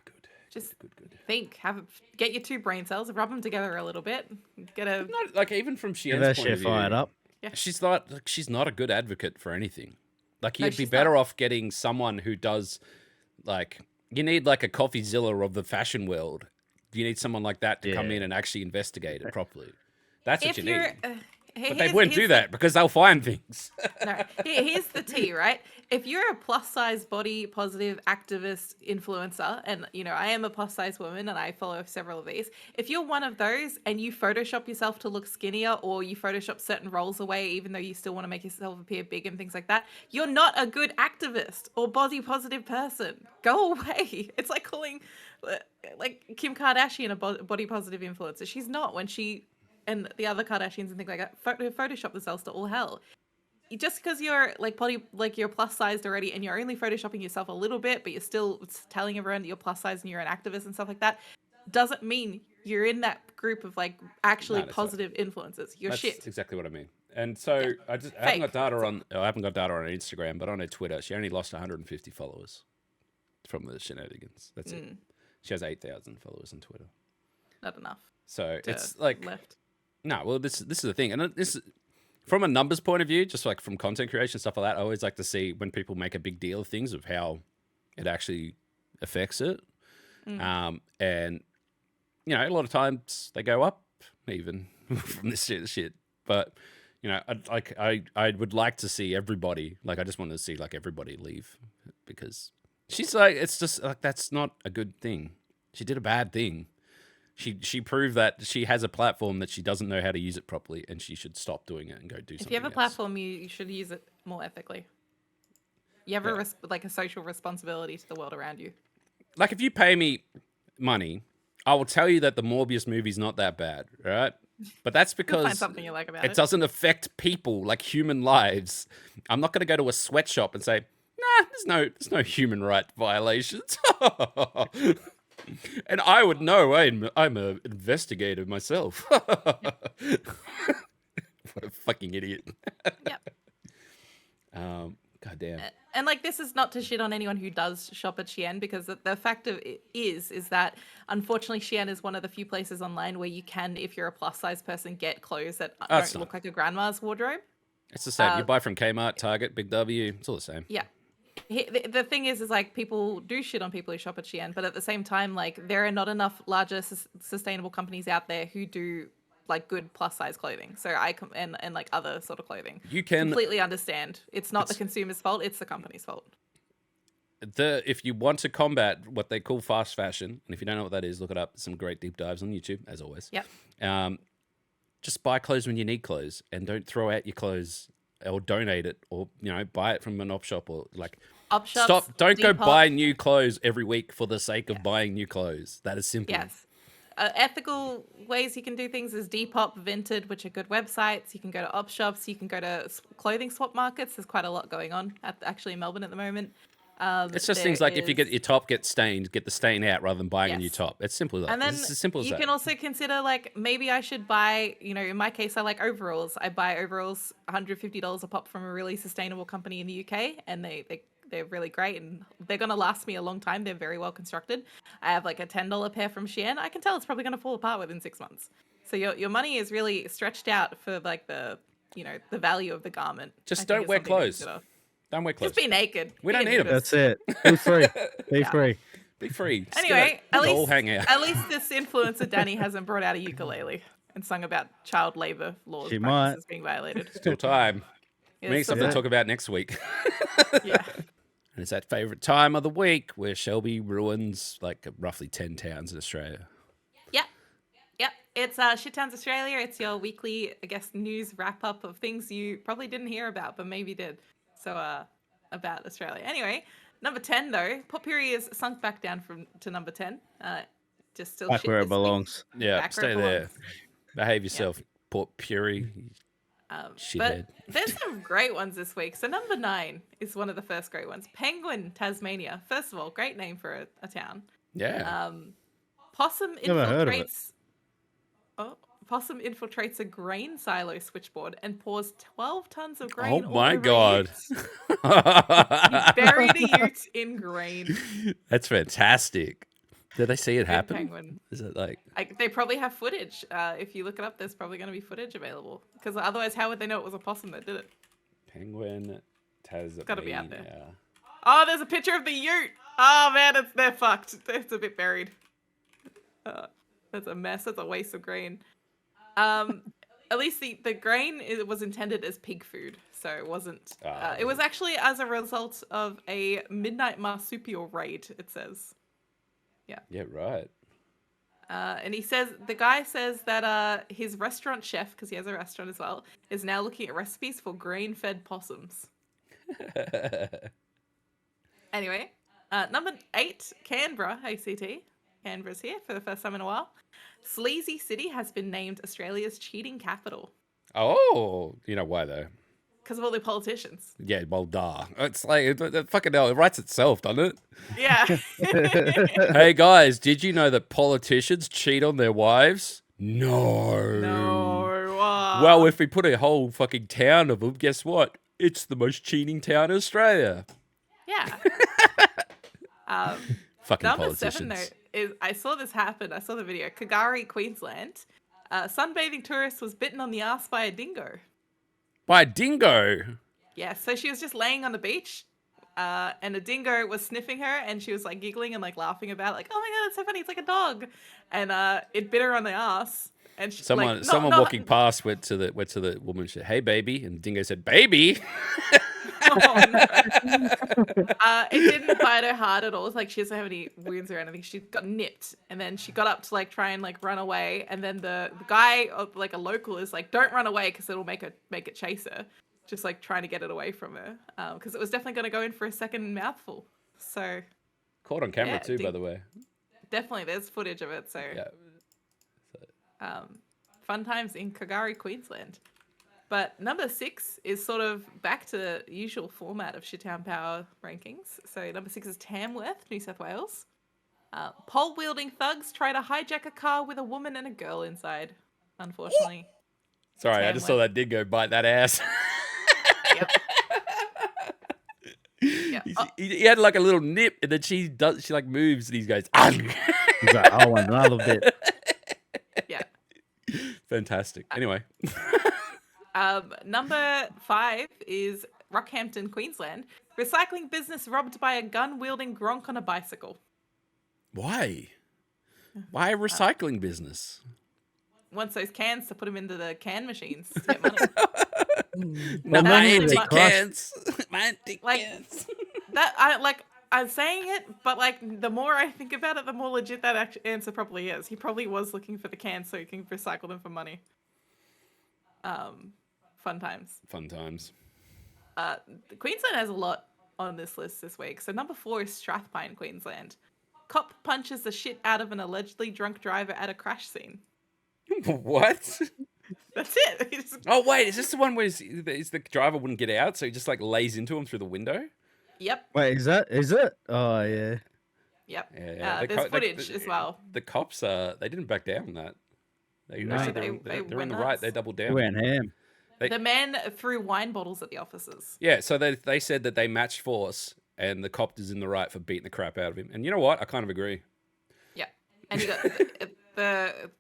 Good. Just good. Get your two brain cells, rub them together a little bit. Even from Shein's point of view, fired up. Yeah. She's not a good advocate for anything. You'd be she's better not. off getting someone who does you need a CoffeeZilla of the fashion world. You need someone like that to come in and actually investigate it properly. That's what you need. But they won't do that because they'll find things. No, here's the tea, right? If you're a plus-size body positive activist influencer, and I am a plus-size woman and I follow several of these, if you're one of those and you Photoshop yourself to look skinnier or you Photoshop certain roles away even though you still want to make yourself appear big and things like that, you're not a good activist or body positive person. Go away. It's like calling Kim Kardashian a body positive influencer. She's not when she... and the other Kardashians and things like that Photoshop themselves to all hell. Just because you're you're plus sized already and you're only Photoshopping yourself a little bit, but you're still telling everyone that you're plus sized and you're an activist and stuff like that, doesn't mean you're in that group of actually positive influencers. You're shit. That's exactly what I mean. And so I haven't got data on her Instagram, but on her Twitter, she only lost 150 followers from the shenanigans. That's it. She has 8,000 followers on Twitter. Not enough. So it's left. No, well, this is the thing, and this from a numbers point of view, just from content creation stuff like that. I always like to see when people make a big deal of things of how it actually affects it, and a lot of times they go up even from this shit. But I would like to see everybody I just want to see everybody leave because she's it's just that's not a good thing. She did a bad thing. She proved that she has a platform that she doesn't know how to use it properly, and she should stop doing it and go do something. If you have a platform, you should use it more ethically. You have a social responsibility to the world around you. If you pay me money, I will tell you that the Morbius movie's not that bad, right? But that's because find something you like about it. It doesn't affect people human lives. I'm not going to go to a sweatshop and say, nah, there's no human right violations. And I would know. I'm an investigator myself. What a fucking idiot. Yep. Goddamn. And this is not to shit on anyone who does shop at Shein because the fact of it is that unfortunately Shein is one of the few places online where you can, if you're a plus size person, get clothes that don't look like a grandma's wardrobe. It's the same. You buy from Kmart, Target, Big W. It's all the same. Yeah. The thing is like people do shit on people who shop at Shein, but at the same time, like there are not enough larger sustainable companies out there who do like good plus size clothing. So and like other sort of clothing. You can completely understand. It's not the consumer's fault. It's the company's fault. If you want to combat what they call fast fashion, and if you don't know what that is, look it up. Some great deep dives on YouTube, as always. Yep. Just buy clothes when you need clothes, and don't throw out your clothes or donate it, or buy it from an op shop or like. Op shops, Stop! Don't go Depop. buy new clothes every week for the sake of buying new clothes. That is simple. Yes. Ethical ways you can do things is Depop, Vinted, which are good websites. You can go to op shops. You can go to clothing swap markets. There's quite a lot going on actually in Melbourne at the moment. It's just things like if you get your top gets stained, get the stain out rather than buying a new Yes. top. It's simple as that. And then It's as simple as you that. can also consider like maybe I should buy, in my case, I like overalls. I buy overalls $150 a pop from a really sustainable company in the UK, and they're really great and they're going to last me a long time. They're very well constructed. I have like a $10 pair from Shein. I can tell it's probably going to fall apart within 6 months. So your money is really stretched out for like the value of the garment. Just I think don't it's wear something to clothes. consider. Don't wear clothes. Just be naked. We don't Be need 'em. nudist. That's it. Be free. Be free. Be free. Just Anyway, get at all least hang out. at least this influencer Danny hasn't brought out a ukulele and sung about child labor laws She practices being violated. Still time. We need Yes, something to Yeah. talk about next week. yeah. And it's that favorite time of the week where Shelby ruins like roughly 10 towns in Australia. Yep. It's Shit Towns Australia. It's your weekly, I guess, news wrap up of things you probably didn't hear about, but maybe did. So about Australia. Anyway, number 10 though, Potpourri is sunk back down to number 10. Just still Back shit where it this week. belongs. Yeah, Back where stay it there. belongs. Behave yourself, Port Puri. But Shithead. there's some great ones this week. So number 9 is one of the first great ones. Penguin, Tasmania. First of all, great name for a town. Yeah. Possum Never heard of it. infiltrates. Oh, possum infiltrates a grain silo switchboard and pours 12 tons of grain. Oh all my over a God. ute. He buried a ute in grain. That's fantastic. Did they see it happen? Penguin. Is it like They probably have footage. If you look it up, there's probably going to be footage available. Because otherwise, how would they know it was a possum that did it? Penguin Tasmania? gotta be out there. Oh, there's a picture of the ute. Oh man, they're fucked. It's a bit buried. That's a mess. That's a waste of grain. At least the grain was intended as pig food, so it wasn't. It was actually as a result of a midnight marsupial raid. It says. Yeah, right. And the guy says that his restaurant chef, because he has a restaurant as well, is now looking at recipes for grain-fed possums. Anyway, number 8, Canberra, ACT. Canberra's here for the first time in a while. Sleazy City has been named Australia's cheating capital. Oh, you know why though? Because of all the politicians. Yeah, well, duh. It's like, fucking hell, it writes itself, doesn't it? Yeah. Hey, guys, did you know that politicians cheat on their wives? No. No. Well, if we put a whole fucking town of them, guess what? It's the most cheating town in Australia. Yeah. Fucking Number politicians. 7, though, is I saw this happen. I saw the video. Kagari, Queensland. Sunbathing tourist was bitten on the ass by a dingo. By a dingo? Yeah, so she was just laying on the beach, and a dingo was sniffing her, and she was like giggling and like laughing about it, like, oh my god, it's so funny, it's like a dog, and it bit her on the ass, and she, Someone like, walking past went to the woman and said, "Hey, baby," and the dingo said, "Baby." Oh, no. It didn't bite her hard at all. It's like she doesn't have any wounds or anything. She got nipped, and then she got up to like try and like run away, and then the guy, like a local, is like, "Don't run away because it'll make it chase her." Just like trying to get it away from her, because it was definitely going to go in for a second mouthful. So Caught on camera Yeah, too, by the way. definitely there's footage of it. So Yeah. fun times in Kagari, Queensland. But number 6 is sort of back to the usual format of Shittown Power rankings. So number 6 is Tamworth, New South Wales. Pole-wielding thugs try to hijack a car with a woman and a girl inside, unfortunately. Sorry, I just saw that dingo bite that ass. Yep. Yeah. He had like a little nip, and then she like moves, and he goes, He's like, I want another bit. Yeah. Fantastic. Anyway. Number 5 is Rockhampton, Queensland. Recycling business robbed by a gun-wielding Gronk on a bicycle. Why? Why a recycling business? Wants those cans to put them into the can machines to get money. No, Well, my maybe empty they crushed- cans. My empty Like- cans. I'm saying it, but like the more I think about it, the more legit that answer probably is. He probably was looking for the cans so he can recycle them for money. Fun times. Fun times. Queensland has a lot on this list this week. So number 4 is Strathpine, Queensland. Cop punches the shit out of an allegedly drunk driver at a crash scene. What? That's it. He just- Oh wait, is this the one where the driver wouldn't get out, so he just like lays into him through the window? Yep. Wait, is it? Oh yeah. Yep. Yeah. There's footage as well. The cops, they didn't back down on that. They No. said They they're in went the right. nuts. They doubled He down. went ham. The man threw wine bottles at the officers. Yeah, so they said that they matched force, and the cop is in the right for beating the crap out of him. And you know what? I kind of agree. Yeah. And he got the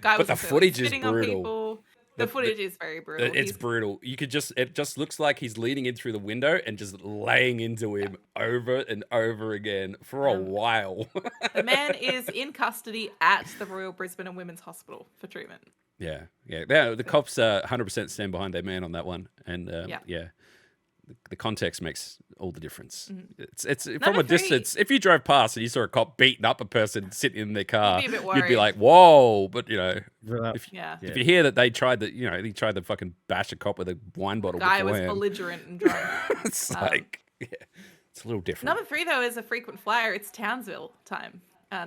guy But was the also, footage is spitting on brutal. people. The footage is very brutal. It's brutal. You could it just looks like he's leaning in through the window and just laying into him over and over again for a while. The man is in custody at the Royal Brisbane and Women's Hospital for treatment. Yeah. The cops 100% stand behind their man on that one, and the context makes all the difference. It's from a distance. If you drove past and you saw a cop beating up a person sitting in their car, You'd be a bit you'd be worried. like, "Whoa!" But if Yeah. if you hear that he tried to fucking bash a cop with a wine bottle Guy was beforehand, belligerent and drunk. it's like, it's a little different. Number 3, though, is a frequent flyer. It's Townsville time.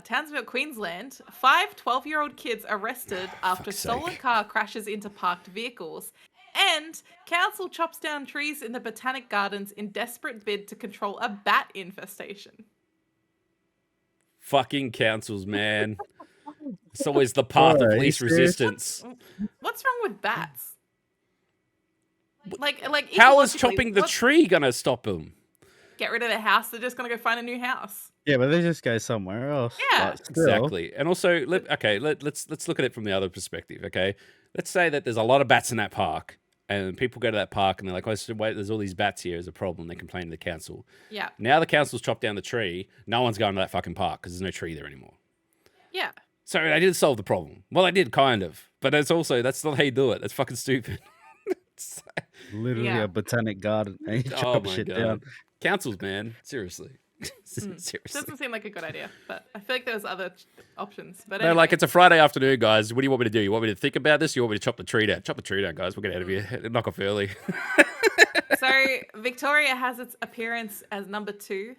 Townsville, Queensland. 5 12-year-old kids arrested after Fuck's stolen sake. car crashes into parked vehicles. And council chops down trees in the Botanic Gardens in desperate bid to control a bat infestation. Fucking councils, man. It's always the path of Bro, are you least serious? resistance. What's wrong with bats? Like How is ecologically, chopping the what's- tree gonna stop them? Get rid of their house. They're just gonna go find a new house. Yeah, but they just go somewhere else. Yeah. But still, Exactly. And also, let's look at it from the other perspective. Okay, let's say that there's a lot of bats in that park, and people go to that park and they're like, "Oh, wait, there's all these bats here. Is a problem." They complain to the council. Yeah. Now the council's chopped down the tree. No one's going to that fucking park because there's no tree there anymore. Yeah. So they didn't solve the problem. Well, they did kind of, but that's not how you do it. That's fucking stupid. literally Yeah. a botanic garden and you Oh chop my shit god, down. councils, man, seriously, seriously. Doesn't seem like a good idea, but I feel like there was other options. But They're anyway. like, it's a Friday afternoon, guys. What do you want me to do? You want me to think about this? You want me to chop the tree down? Chop the tree down, guys. We'll get out of here. Knock off early. So Victoria has its appearance as number 2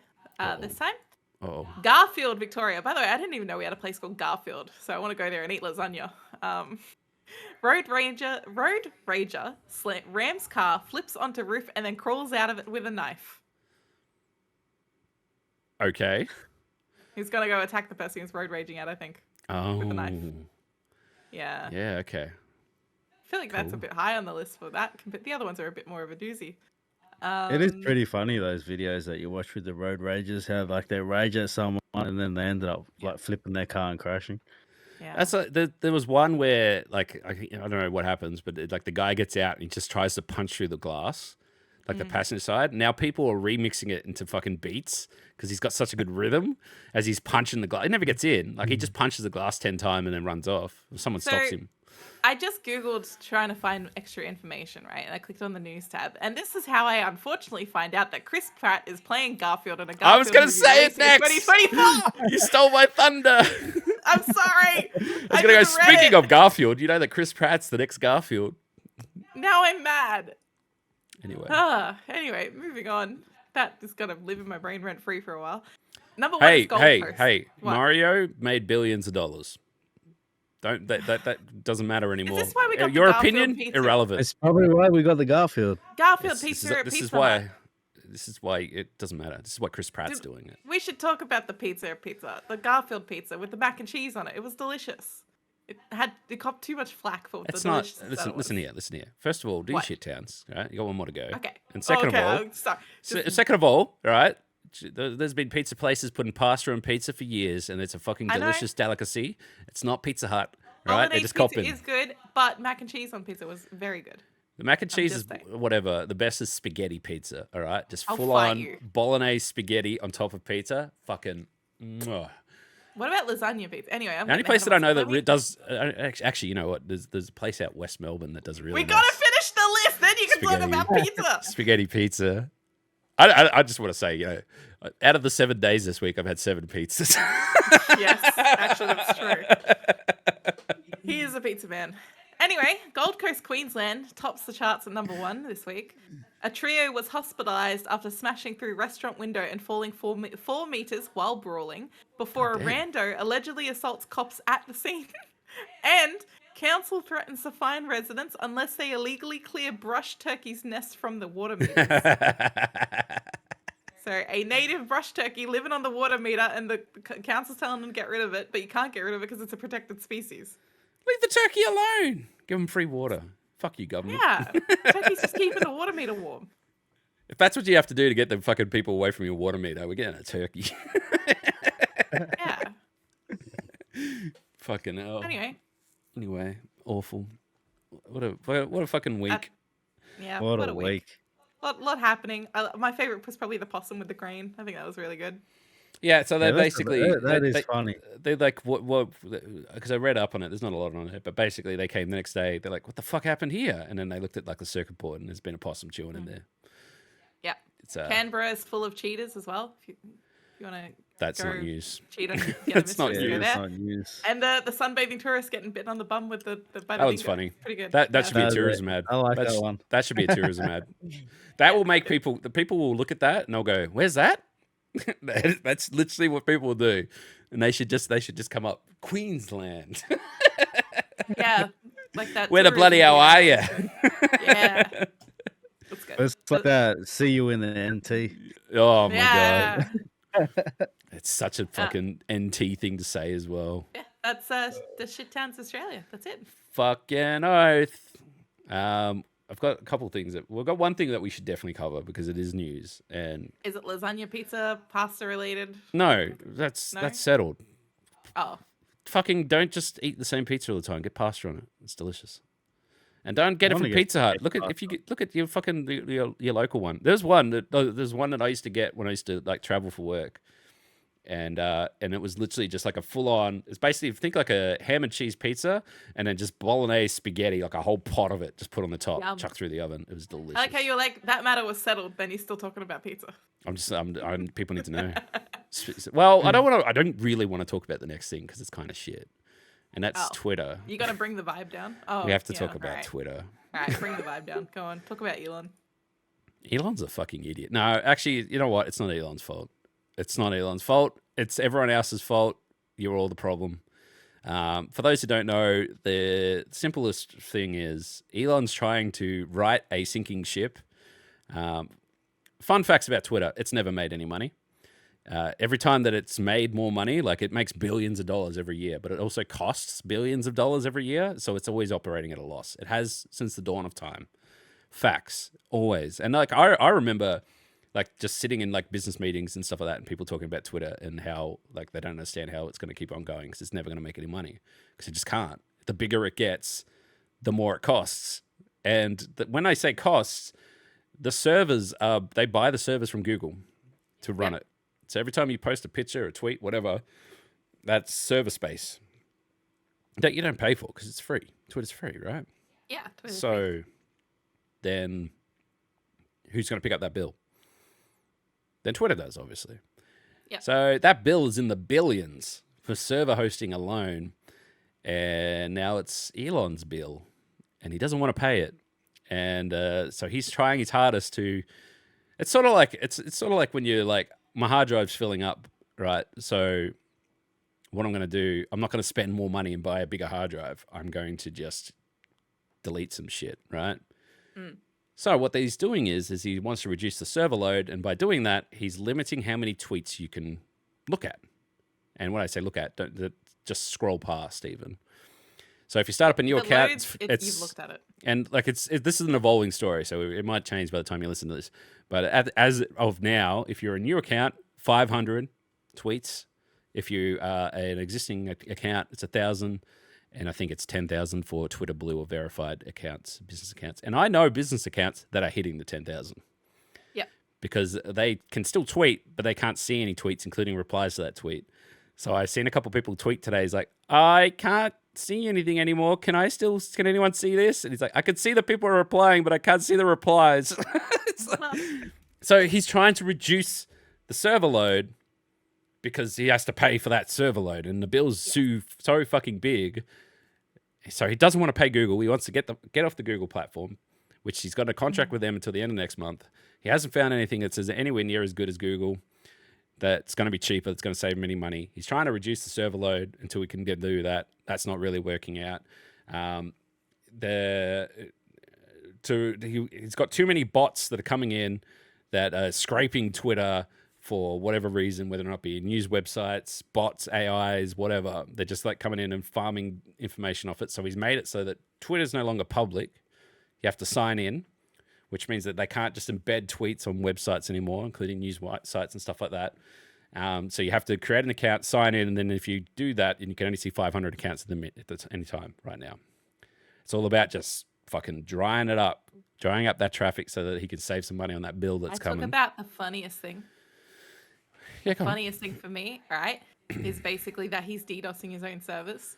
this time. Oh, Garfield, Victoria. By the way, I didn't even know we had a place called Garfield, so I want to go there and eat lasagna. Road rager rams car, flips onto roof, and then crawls out of it with a knife. okay. He's gonna go attack the person who's road raging at, I think. Oh, a knife. Yeah. yeah. Okay. I feel like that's a bit high on the list for that. But the other ones are a bit more of a doozy. It is pretty funny, those videos that you watch with the road ragers, how like they rage at someone and then they ended up like flipping their car and crashing. Yeah. That's there was one where like I don't know what happens, but like the guy gets out and he just tries to punch through the glass, like the passenger side. Now people are remixing it into fucking beats because he's got such a good rhythm as he's punching the glass. He never gets in. Like he just punches the glass 10 times and then runs off. Someone stops him. I just Googled trying to find extra information, right? And I clicked on the news tab. And this is how I unfortunately find out that Chris Pratt is playing Garfield in a Garfield I was gonna movie say it released in next. 2024! You stole my thunder. I'm sorry! I was gonna go. Speaking of Garfield, you know that Chris Pratt's the next Garfield. Now I'm mad. Anyway. Anyway, moving on. That is gonna live in my brain rent free for a while. Number 1 is Hey, Gold hey, Coast. hey! What? Mario made billions of dollars. Don't that doesn't matter anymore. this why we got the Your Garfield opinion pizza? irrelevant. It's probably why we got the Garfield. Garfield This pizza is, at this Pizza is Hut. why. This is why it doesn't matter. This is why Chris Pratt's doing it. We should talk about the pizza at Pizza Hut. The Garfield pizza with the mac and cheese on it. It was delicious. It copped too much flack for It's the not. deliciousness that it Listen was. here. First of all, do your What? shit towns. Right, you got one more to go. Okay. And second okay, of all, I'm sorry. second of all, right. There's been pizza places putting pasta on pizza for years, and it's a fucking I know. delicious delicacy. It's not Pizza Hut, right? They're Bolognese just pizza copying. is good, but mac and cheese on pizza was very good. The mac and cheese is just saying. whatever. The best is spaghetti pizza. All right, just I'll full fight on you. bolognese spaghetti on top of pizza. Fucking. Mwah. What about lasagna pizza? Anyway, I'm The only getting place that ahead I of know myself. that does actually, you know what? There's a place out West Melbourne that does a really We gotta nice finish the list, then you can talk Spaghetti. about pizza. spaghetti pizza. I just want to say, you know, out of the 7 days this week, I've had 7 pizzas. Yes, actually, that's true. He is a pizza man. Anyway, Gold Coast, Queensland tops the charts at number 1 this week. A trio was hospitalised after smashing through restaurant window and falling 4 meters while brawling before a rando allegedly assaults cops at the scene. And council threatens to fine residents unless they illegally clear brush turkey's nest from the water meters. So a native brush turkey living on the water meter, and the council's telling them to get rid of it, but you can't get rid of it because it's a protected species. Leave the turkey alone. Give them free water. Fuck you, government. Yeah, turkey's just keeping the water meter warm. If that's what you have to do to get the fucking people away from your water meter, we're getting a turkey. Yeah. Fucking hell. Anyway, Awful. What a fucking week. yeah. What a week. Lot happening. My favorite was probably the possum with the grain. I think that was really good. Yeah, so they Yeah, basically that is they, funny. They're like, what? Because I read up on it. There's not a lot on it, but basically they came the next day. They're like, what the fuck happened here? And then they looked at like the circuit board, and there's been a possum chewing in there. Yeah. It's Canberra is full of cheetahs as well. If you want to that's go not news. cheetah, get a That's not mistress, news. go It's there. not news. And the sunbathing tourist getting bitten on the bum with the That one's dingo. funny. Pretty good. That Yeah. should be a That- tourism ad. I like That's- that one. That should be a tourism ad. That will make people. The people will look at that and they'll go, "Where's that?" That's literally what people will do, and they should just come up Queensland. Yeah, like that. Where the tourism bloody hell are video. you? Yeah. That's good. It's like that. See you in the NT. Oh my Yeah. god, it's such a fucking NT thing to say as well. Yeah, that's the shit towns Australia. That's it. Fucking oath. I've got a couple things we've got one thing that we should definitely cover because it is news. And Is it lasagna, pizza, pasta related? no, that's settled. Oh, Fucking don't just eat the same pizza all the time. Get pasta on it. It's delicious. And don't get it wanna from get Pizza Hut. pasta. Look at your fucking your local one. There's one that I used to get when I used to like travel for work. And it was literally just like a full on. It's basically think like a ham and cheese pizza, and then just bolognese spaghetti, like a whole pot of it, just put on the top, Yum. chuck through the oven. It was delicious. I like how you're like that matter was settled. Then you're still talking about pizza. People need to know. Well, I don't really want to talk about the next thing because it's kind of shit, and that's Oh. Twitter. You gotta bring the vibe down. Oh, We have to yeah, talk about alright. Twitter. All right, bring the vibe down. Go on, talk about Elon. Elon's a fucking idiot. No, actually, you know what? It's not Elon's fault. It's not Elon's fault. It's everyone else's fault. You're all the problem. For those who don't know, the simplest thing is Elon's trying to right a sinking ship. Fun facts about Twitter: it's never made any money. Every time that it's made more money, like it makes billions of dollars every year, but it also costs billions of dollars every year. So it's always operating at a loss. It has since the dawn of time. Facts, always. And like I remember like just sitting in like business meetings and stuff like that, and people talking about Twitter and how like they don't understand how it's going to keep on going because it's never going to make any money because it just can't. The bigger it gets, the more it costs. And when I say costs, the servers they buy the servers from Google to run it. So every time you post a picture, a tweet, whatever, that's server space that you don't pay for because it's free. Twitter's free, right? Yeah. Twitter's So then who's going to pick up that bill? Then Twitter does, obviously. Yeah. So that bill is in the billions for server hosting alone. And now it's Elon's bill. And he doesn't want to pay it. And so he's trying his hardest to... It's sort of like when you're like, my hard drive's filling up, right? So what I'm going to do, I'm not going to spend more money and buy a bigger hard drive. I'm going to just delete some shit, right? So what he's doing is he wants to reduce the server load, and by doing that, he's limiting how many tweets you can look at. And when I say look at, don't just scroll past even. So if you start up a new The account, loads, it's you've looked at it. and like this is an evolving story, so it might change by the time you listen to this. But as of now, if you're a new account, 500 tweets. If you are an existing account, it's 1,000. and I think it's 10,000 for Twitter Blue or verified accounts, business accounts. And I know business accounts that are hitting the 10,000. Yep. Because they can still tweet, but they can't see any tweets, including replies to that tweet. So I've seen a couple people tweet today. He's like, I can't see anything anymore. Can anyone see this? And he's like, I can see the people are replying, but I can't see the replies. So he's trying to reduce the server load because he has to pay for that server load, and the bill's so fucking big. So he doesn't want to pay Google. He wants to get off the Google platform, which he's got a contract with them until the end of next month. He hasn't found anything that says anywhere near as good as Google, that's going to be cheaper, that's going to save him any money. He's trying to reduce the server load until we can do that. That's not really working out. He's got too many bots that are coming in that are scraping Twitter for whatever reason, whether or not be news websites, bots, AIs, whatever. They're just like coming in and farming information off it. So he's made it so that Twitter's no longer public. You have to sign in, which means that they can't just embed tweets on websites anymore, including news sites and stuff like that. So you have to create an account, sign in, and then if you do that, you can only see 500 accounts at any time right now. It's all about just fucking drying up that traffic so that he can save some money on that bill that's coming. Talk about the funniest thing. Yeah, The funniest thing for me, right, is basically that he's DDoSing his own servers.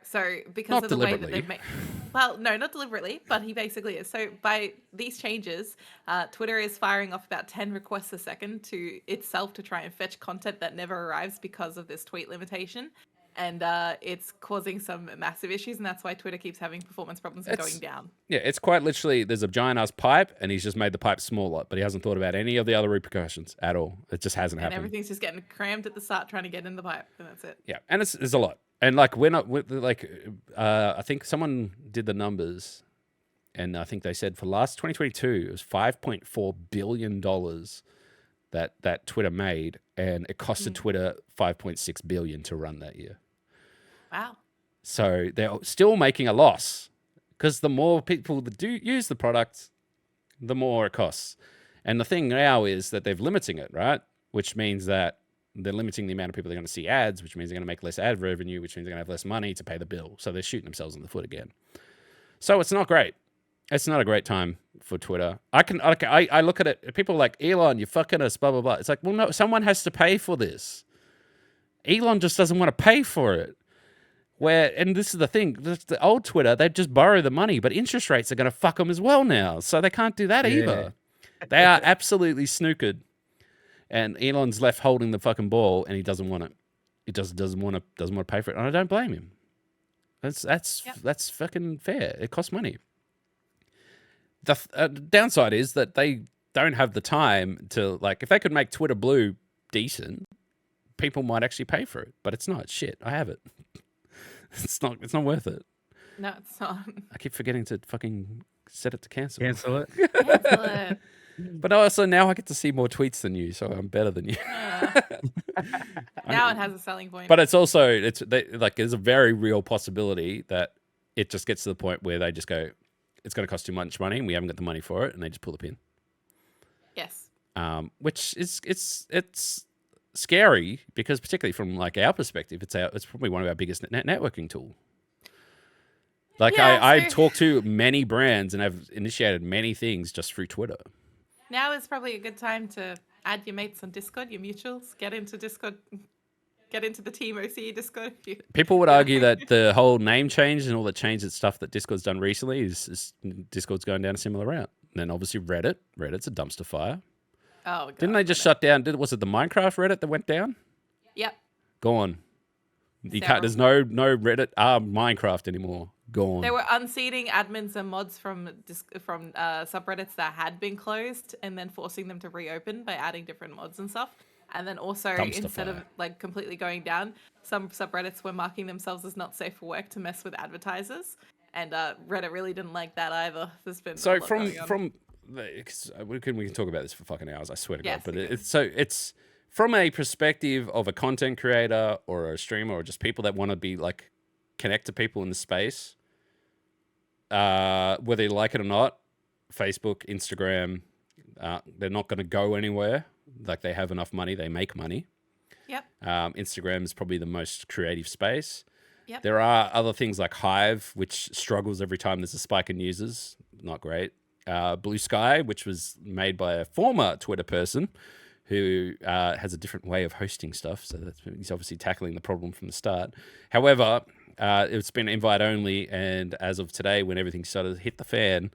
So because Not of the way that deliberately. they've made, well, no, not deliberately, but he basically is. So by these changes, Twitter is firing off about 10 requests a second to itself to try and fetch content that never arrives because of this tweet limitation. And it's causing some massive issues, and that's why Twitter keeps having performance problems and going down. Yeah, it's quite literally, there's a giant-ass pipe, and he's just made the pipe smaller, but he hasn't thought about any of the other repercussions at all. It just hasn't happened. Everything's just getting crammed at the start trying to get in the pipe, and that's it. Yeah, and there's a lot. And like I think someone did the numbers, and I think they said for last 2022 it was $5.4 billion that Twitter made, and it costed Twitter $5.6 billion to run that year. Wow. So they're still making a loss because the more people that do use the product, the more it costs. And the thing now is that they're limiting it, right? Which means that they're limiting the amount of people they're going to see ads, which means they're going to make less ad revenue, which means they're going to have less money to pay the bill. So they're shooting themselves in the foot again. So it's not great. It's not a great time for Twitter. I look at it, people are like, Elon, you're fucking us, blah, blah, blah. It's like, well, no, someone has to pay for this. Elon just doesn't want to pay for it. And this is the thing, the old Twitter, they'd just borrow the money, but interest rates are going to fuck them as well now. So they can't do that either. They are absolutely snookered. And Elon's left holding the fucking ball, and he doesn't want it. He just doesn't want to pay for it, and I don't blame him. That's fucking fair. It costs money. The downside is that they don't have the time to, like, if they could make Twitter Blue decent, people might actually pay for it, but it's not. Shit, I have it. It's not worth it. No, it's not. I keep forgetting to fucking set it to cancel. Cancel it. Cancel it. But also now I get to see more tweets than you, so I'm better than you. Now it has a selling point. But it's also, there's a very real possibility that it just gets to the point where they just go, it's going to cost too much money and we haven't got the money for it, and they just pull the pin. Yes. Which is, it's scary because particularly from like our perspective, it's probably one of our biggest networking tool. Like I've talked to many brands and I've initiated many things just through Twitter. Now is probably a good time to add your mates on Discord, your mutuals, get into Discord, get into the Team OC Discord. People would argue that the whole name change and all the change and stuff that Discord's done recently is Discord's going down a similar route. And then obviously Reddit's a dumpster fire. Oh, God. Didn't they just shut down? Was it the Minecraft Reddit that went down? Yep. Gone. There's no Reddit Minecraft anymore. Gone. They were unseating admins and mods from subreddits that had been closed, and then forcing them to reopen by adding different mods and stuff. And then also, instead of like completely going down, some subreddits were marking themselves as not safe for work to mess with advertisers. And Reddit really didn't like that either. There's been a lot going on. We can talk about this for fucking hours, I swear to Yes, God. But it's from a perspective of a content creator or a streamer or just people that want to be like connect to people in the space, whether you like it or not. Facebook, Instagram, they're not going to go anywhere. Like they have enough money, they make money. Yep. Instagram is probably the most creative space. Yep. There are other things like Hive, which struggles every time there's a spike in users. Not great. Blue Sky, which was made by a former Twitter person who has a different way of hosting stuff. So he's obviously tackling the problem from the start. However, it's been invite only. And as of today, when everything started to hit the fan,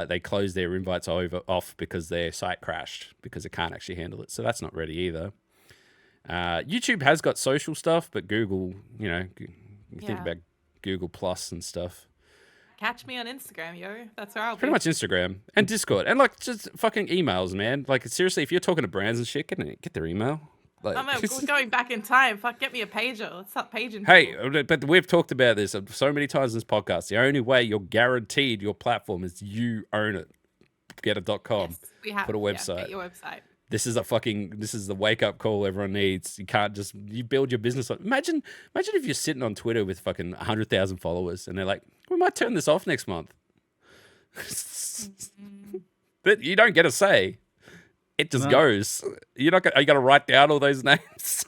they closed their invites off because their site crashed because it can't actually handle it. So that's not ready either. YouTube has got social stuff, but Google, you think about Google Plus and stuff. Catch me on Instagram, yo. That's where I'll be. Pretty much Instagram and Discord and like just fucking emails, man. Like seriously, if you're talking to brands and shit, get their email. Like, we're going back in time. Fuck, get me a pager. Let's start paging. Hey, but we've talked about this so many times in this podcast. The only way you're guaranteed your platform is you own it. Get a .com. Yes, we have. Put a website. Yeah, get your website. This is the wake up call everyone needs. You can't just build your business on. Imagine if you're sitting on Twitter with fucking 100,000 followers and they're like, we might turn this off next month. But you don't get a say. It just goes. Are you gonna write down all those names?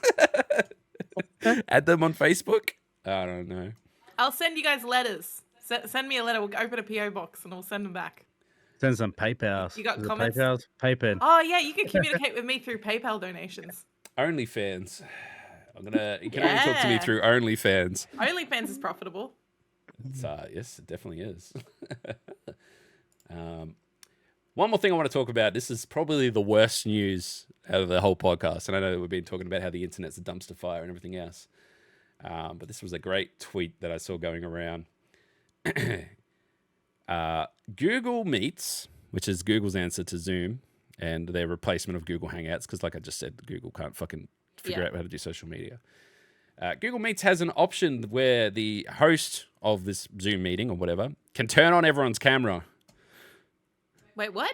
Add them on Facebook? I don't know. I'll send you guys letters. Send me a letter. We'll open a PO box and we'll send them back. Send some PayPal. You got Is it comments? PayPal? PayPal. Oh yeah, you can communicate with me through PayPal donations. OnlyFans. You can only talk to me through OnlyFans. OnlyFans is profitable. It's, yes, it definitely is. One more thing I want to talk about. This is probably the worst news out of the whole podcast. And I know that we've been talking about how the internet's a dumpster fire and everything else. But this was a great tweet that I saw going around. Google Meets, which is Google's answer to Zoom and their replacement of Google Hangouts, because like I just said, Google can't fucking figure out how to do social media. Google Meets has an option where the host of this Zoom meeting or whatever can turn on everyone's camera. Wait, what?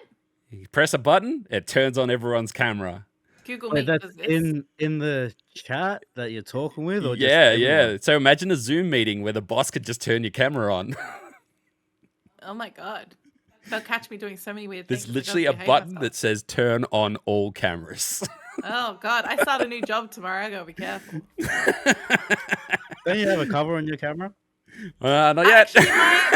You press a button, it turns on everyone's camera. Google Wait, Meet that's does this. in the chat that you're talking with, or just Yeah. everyone? So imagine a Zoom meeting where the boss could just turn your camera on. Oh my god. They'll catch me doing so many weird There's things. literally a button that says turn on all cameras. Oh god, I start a new job tomorrow. I gotta be careful. Don't you have a cover on your camera? Not yet. Actually,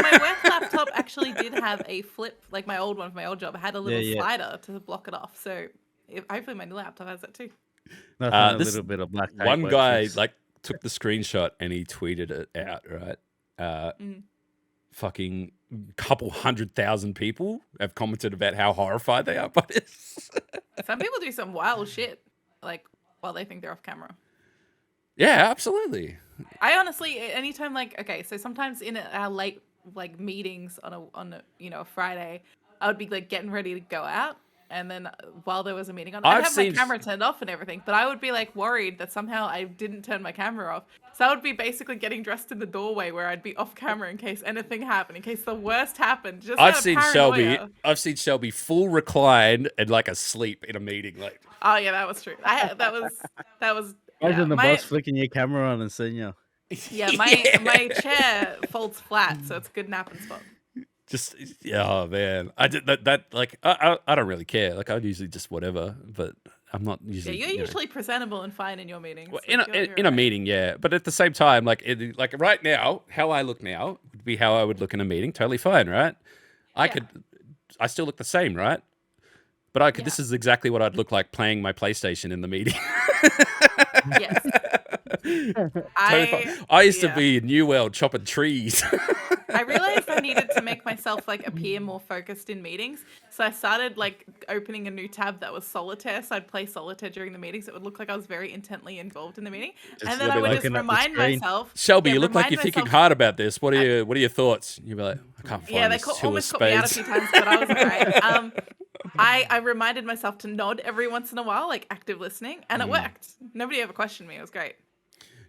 my work laptop actually did have a flip, like my old one from my old job. It had a little slider to block it off. So hopefully my new laptop has that too. Nothing, a This little bit of black tape. One where it guy says- took the screenshot and he tweeted it out, right? Fucking couple 100,000 people have commented about how horrified they are by this. Some people do some wild shit, like while they think they're off camera. Yeah, absolutely. I honestly, anytime so sometimes in our late meetings on a Friday, I would be like getting ready to go out, and then while there was a meeting on, I'd have my camera turned off and everything, but I would be like worried that somehow I didn't turn my camera off. So I would be basically getting dressed in the doorway where I'd be off camera in case anything happened, in case the worst happened. Just I've seen Shelby full reclined and like asleep in a meeting. Like, oh yeah, that was true. That was. Imagine the my- boss flicking your camera on and seeing you. Yeah, my chair folds flat, so it's a good napping spot. just oh man, I did that like I don't really care. Like I usually just whatever, but I'm not usually. Yeah, you're usually presentable and fine in your meetings. Well, in a meeting, yeah. But at the same time, like right now, how I look now would be how I would look in a meeting. Totally fine, right? I still look the same, right? But I could. This is exactly what I'd look like playing my PlayStation in the meeting. Yes. I used to be in New World chopping trees. I realized I needed to make myself appear more focused in meetings. So I started opening a new tab that was solitaire. So I'd play solitaire during the meetings. It would look like I was very intently involved in the meeting. And then I would just remind myself. Shelby, you look like you're thinking hard about this. What are your thoughts? You'd be like, I can't find this two of almost caught me out a spades. few times, but I was alright. I reminded myself to nod every once in a while, active listening, and it worked. Nobody ever questioned me. It was great.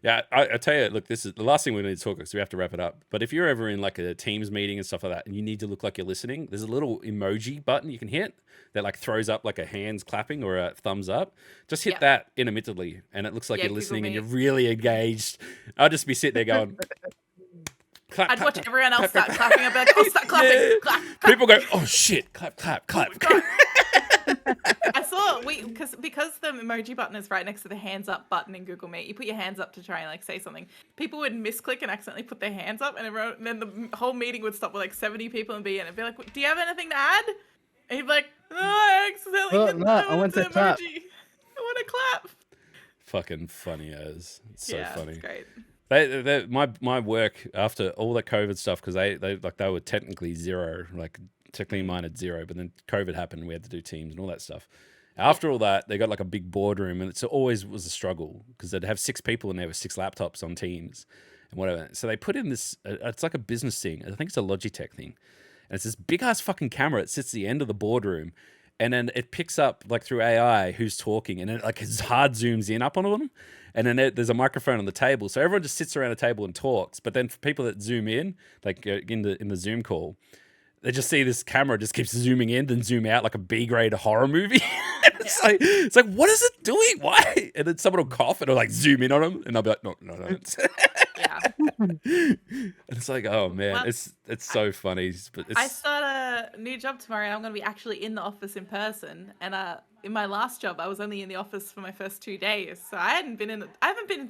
Yeah, I tell you, look, this is the last thing we need to talk about, so we have to wrap it up. But if you're ever in a Teams meeting and stuff like that, and you need to look like you're listening, there's a little emoji button you can hit that throws up a hands clapping or a thumbs up. Just hit that intermittently, and it looks like you're listening and you're really engaged. I'll just be sitting there going. Clap, I'd clap, watch clap, everyone else clap, start clap, clapping. I'd be like, oh, start clapping. Yeah. Clap, clap. People go, oh shit, clap, clap, clap. I saw because the emoji button is right next to the hands up button in Google Meet. You put your hands up to try and like say something. People would misclick and accidentally put their hands up, and then the whole meeting would stop with like 70 people and be in. It'd be like, "Do you have anything to add?" And he'd be like, "No, I accidentally hit I want to clap. emoji. I want to clap." Fucking funny as. It's so funny. It's great. My work after all that COVID stuff, because they were technically zero, like technically mine at zero, but then COVID happened and we had to do teams and all that stuff. After all that, they got like a big boardroom, and it always was a struggle because they'd have 6 people and there were 6 laptops on Teams and whatever. So they put in this, it's like a business thing. I think it's a Logitech thing. And it's this big ass fucking camera. It sits at the end of the boardroom, and then it picks up like through AI who's talking, and then it like hard zooms in up on them. And then there's a microphone on the table, so everyone just sits around a table and talks. But then for people that zoom in, like in the Zoom call, they just see this camera just keeps zooming in, then zoom out like a B-grade horror movie. It's like, what is it doing? Why? And then someone will cough and it'll like zoom in on them, and I'll be like, no. Yeah. And it's like, oh man, Well, it's so funny. But I start a new job tomorrow, and I'm going to be actually in the office in person. And in my last job, I was only in the office for my first 2 days, so I haven't been into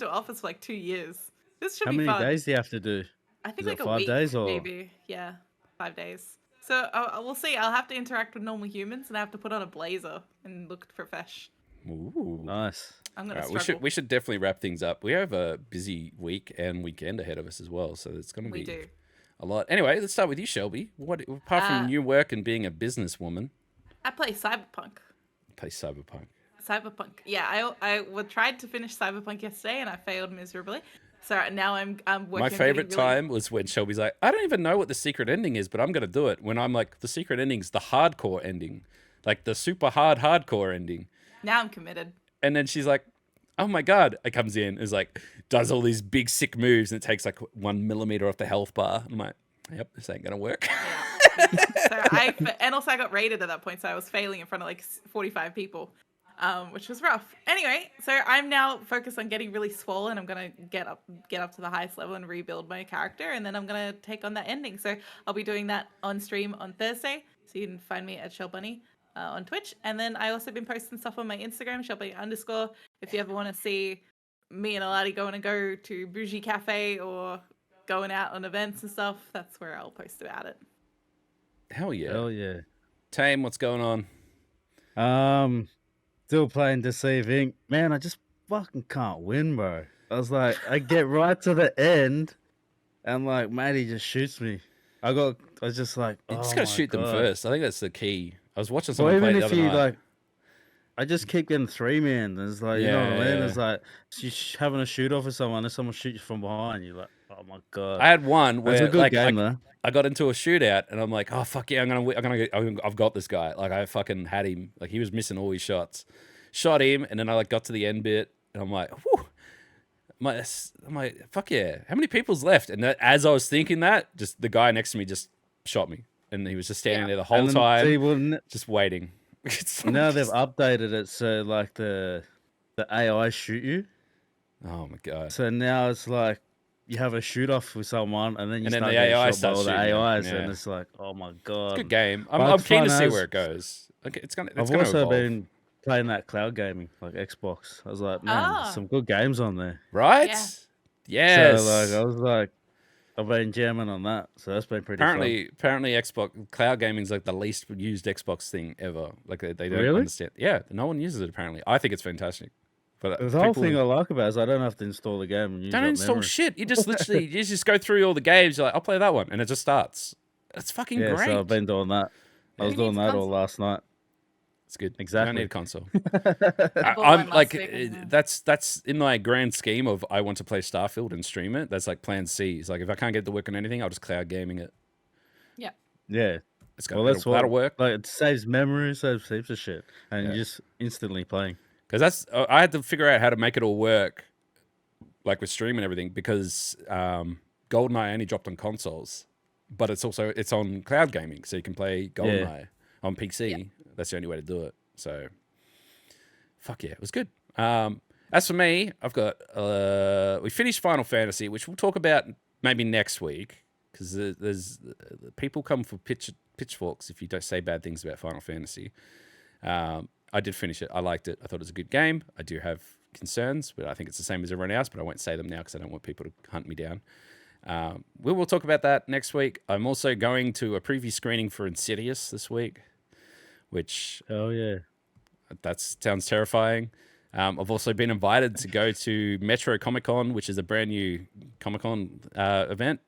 an office for like 2 years. This should How be many fun. days do you have to do? I think is like it a 5 week, days or- maybe. Yeah, 5 days. So we'll see. I'll have to interact with normal humans, and I have to put on a blazer and look profesh. ooh. Nice. I'm gonna All struggle. right, we should definitely wrap things up. We have a busy week and weekend ahead of us as well, so it's going to We be do. a lot. Anyway, let's start with you, Shelby. What apart from your work and being a businesswoman, I play Cyberpunk. play Cyberpunk. Yeah, I tried to finish Cyberpunk yesterday, and I failed miserably. So now I'm working. My on favorite getting really- time was when Shelby's like, I don't even know what the secret ending is, but I'm going to do it. When I'm like, the secret ending's the hardcore ending, like the super hardcore ending. Now I'm committed. And then she's like, oh my God. It comes in, is like, does all these big sick moves, and it takes like 1 millimeter off the health bar. I'm like, yep, this ain't going to work. And also I got raided at that point, so I was failing in front of like 45 people, which was rough. Anyway, so I'm now focused on getting really swollen. I'm gonna get up to the highest level and rebuild my character, and then I'm gonna take on that ending. So I'll be doing that on stream on Thursday. So you can find me at ShellBunny on Twitch, and then I also been posting stuff on my Instagram, ShellBunny_. If you ever want to see me and Aladi go to Bougie Cafe or going out on events and stuff, that's where I'll post about it. Hell yeah. Hell yeah. Tame, what's going on? Still playing Deceive Inc. Man, I just fucking can't win, bro. I was like, I get right to the end, and like, Maddie just shoots me. I was just like, You just oh got to my shoot them God. first. I think that's the key. I was watching Well, someone play even the if other you night. like, I just keep getting 3-man. It's like, you know what I mean? Yeah. It's like you're having a shoot off with someone, and someone shoots you from behind. You're like, oh my God. I had one It's where a good like game, though. I got into a shootout, and I'm like, oh fuck yeah, I've got this guy. Like I fucking had him. Like he was missing all his shots. Shot him, and then I like got to the end bit, and I'm like, whew. I'm like, fuck yeah. How many people's left? And as I was thinking that, just the guy next to me just shot me, and he was just standing there the whole And then, time, see, well, just waiting. now they've updated it so like the AI shoot you. Oh my God. So now it's like you have a shoot off with someone, and then you And then start the getting AI shot by starts all the shooting you. AIs, Yeah. and it's like, oh my God. Good game. But I'm it's keen to fun see as- where it goes. Okay, it's gonna I've also evolve. been playing that cloud gaming, like Xbox. I was like, man, Ah. there's some good games on there. Right? Yeah. Yes. So like, I was like, I've been jamming on that, so that's been pretty fun. Apparently, Xbox cloud gaming's like the least used Xbox thing ever. Like they don't Really? understand. Yeah, no one uses it apparently. I think it's fantastic. But The whole people thing I like about it is I don't have to install the game and use don't up install memory. shit. You just literally you just go through all the games. You're like, I'll play that one, and it just starts. It's fucking Yeah, great. so I've been doing that. I was Who doing needs that all console? last night. It's good. You Exactly. don't need a console. bought I'm one last like, week as well. that's in my grand scheme of I want to play Starfield and stream it. That's like plan C. It's like if I can't get to work on anything, I'll just cloud gaming it. Yeah. Yeah. It's got Well, that's what that'll work. Like it saves memory, saves heaps of shit, and Yeah. you're just instantly playing. Because that's I had to figure out how to make it all work, like with stream and everything. Because GoldenEye only dropped on consoles, but it's on cloud gaming, so you can play GoldenEye on PC. Yeah. That's the only way to do it. So, fuck yeah, it was good. As for me, I've got we finished Final Fantasy, which we'll talk about maybe next week, because there's people come for pitchforks if you don't say bad things about Final Fantasy. I did finish it. I liked it. I thought it was a good game. I do have concerns, but I think it's the same as everyone else, but I won't say them now because I don't want people to hunt me down. We will talk about that next week. I'm also going to a preview screening for Insidious this week, which Oh yeah. that sounds terrifying. I've also been invited to go to Metro Comic Con, which is a brand new Comic Con event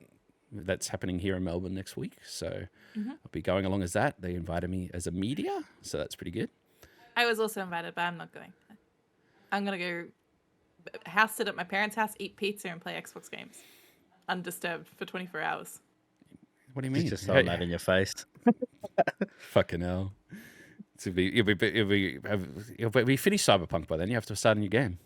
that's happening here in Melbourne next week. So I'll be going along as that. They invited me as a media, so that's pretty good. I was also invited, but I'm not going. I'm going to go house sit at my parents' house, eat pizza, and play Xbox games. Undisturbed for 24 hours. What do you mean? You just throw that in your face. Fucking hell. You'll be finished Cyberpunk by then. You have to start a new game.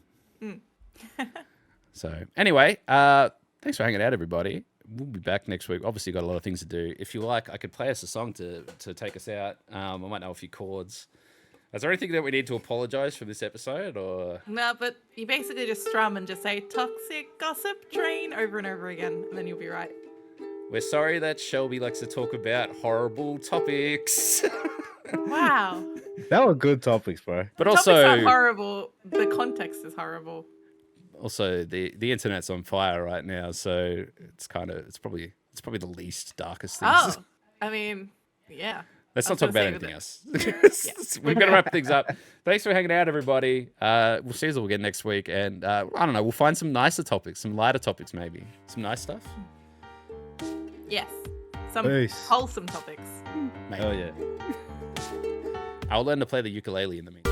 So anyway, thanks for hanging out, everybody. We'll be back next week. Obviously, got a lot of things to do. If you like, I could play us a song to take us out. I might know a few chords. Is there anything that we need to apologize for this episode, or? No, but you basically just strum and just say "toxic gossip train" over and over again, and then you'll be right. We're sorry that Shelby likes to talk about horrible topics. Wow. That were good topics, bro. But Topics aren't also, horrible. The context is horrible. also the internet's on fire right now, so it's probably the least darkest things. Oh, I mean, yeah. Let's I not was talk gonna about say anything that- else. We're going to wrap things up. Thanks for hanging out, everybody. We'll see you all again next week. And I don't know, we'll find some nicer topics, some lighter topics maybe. Some nice stuff. Yes. Some Peace. wholesome topics. Maybe. Oh yeah. I'll learn to play the ukulele in the meantime.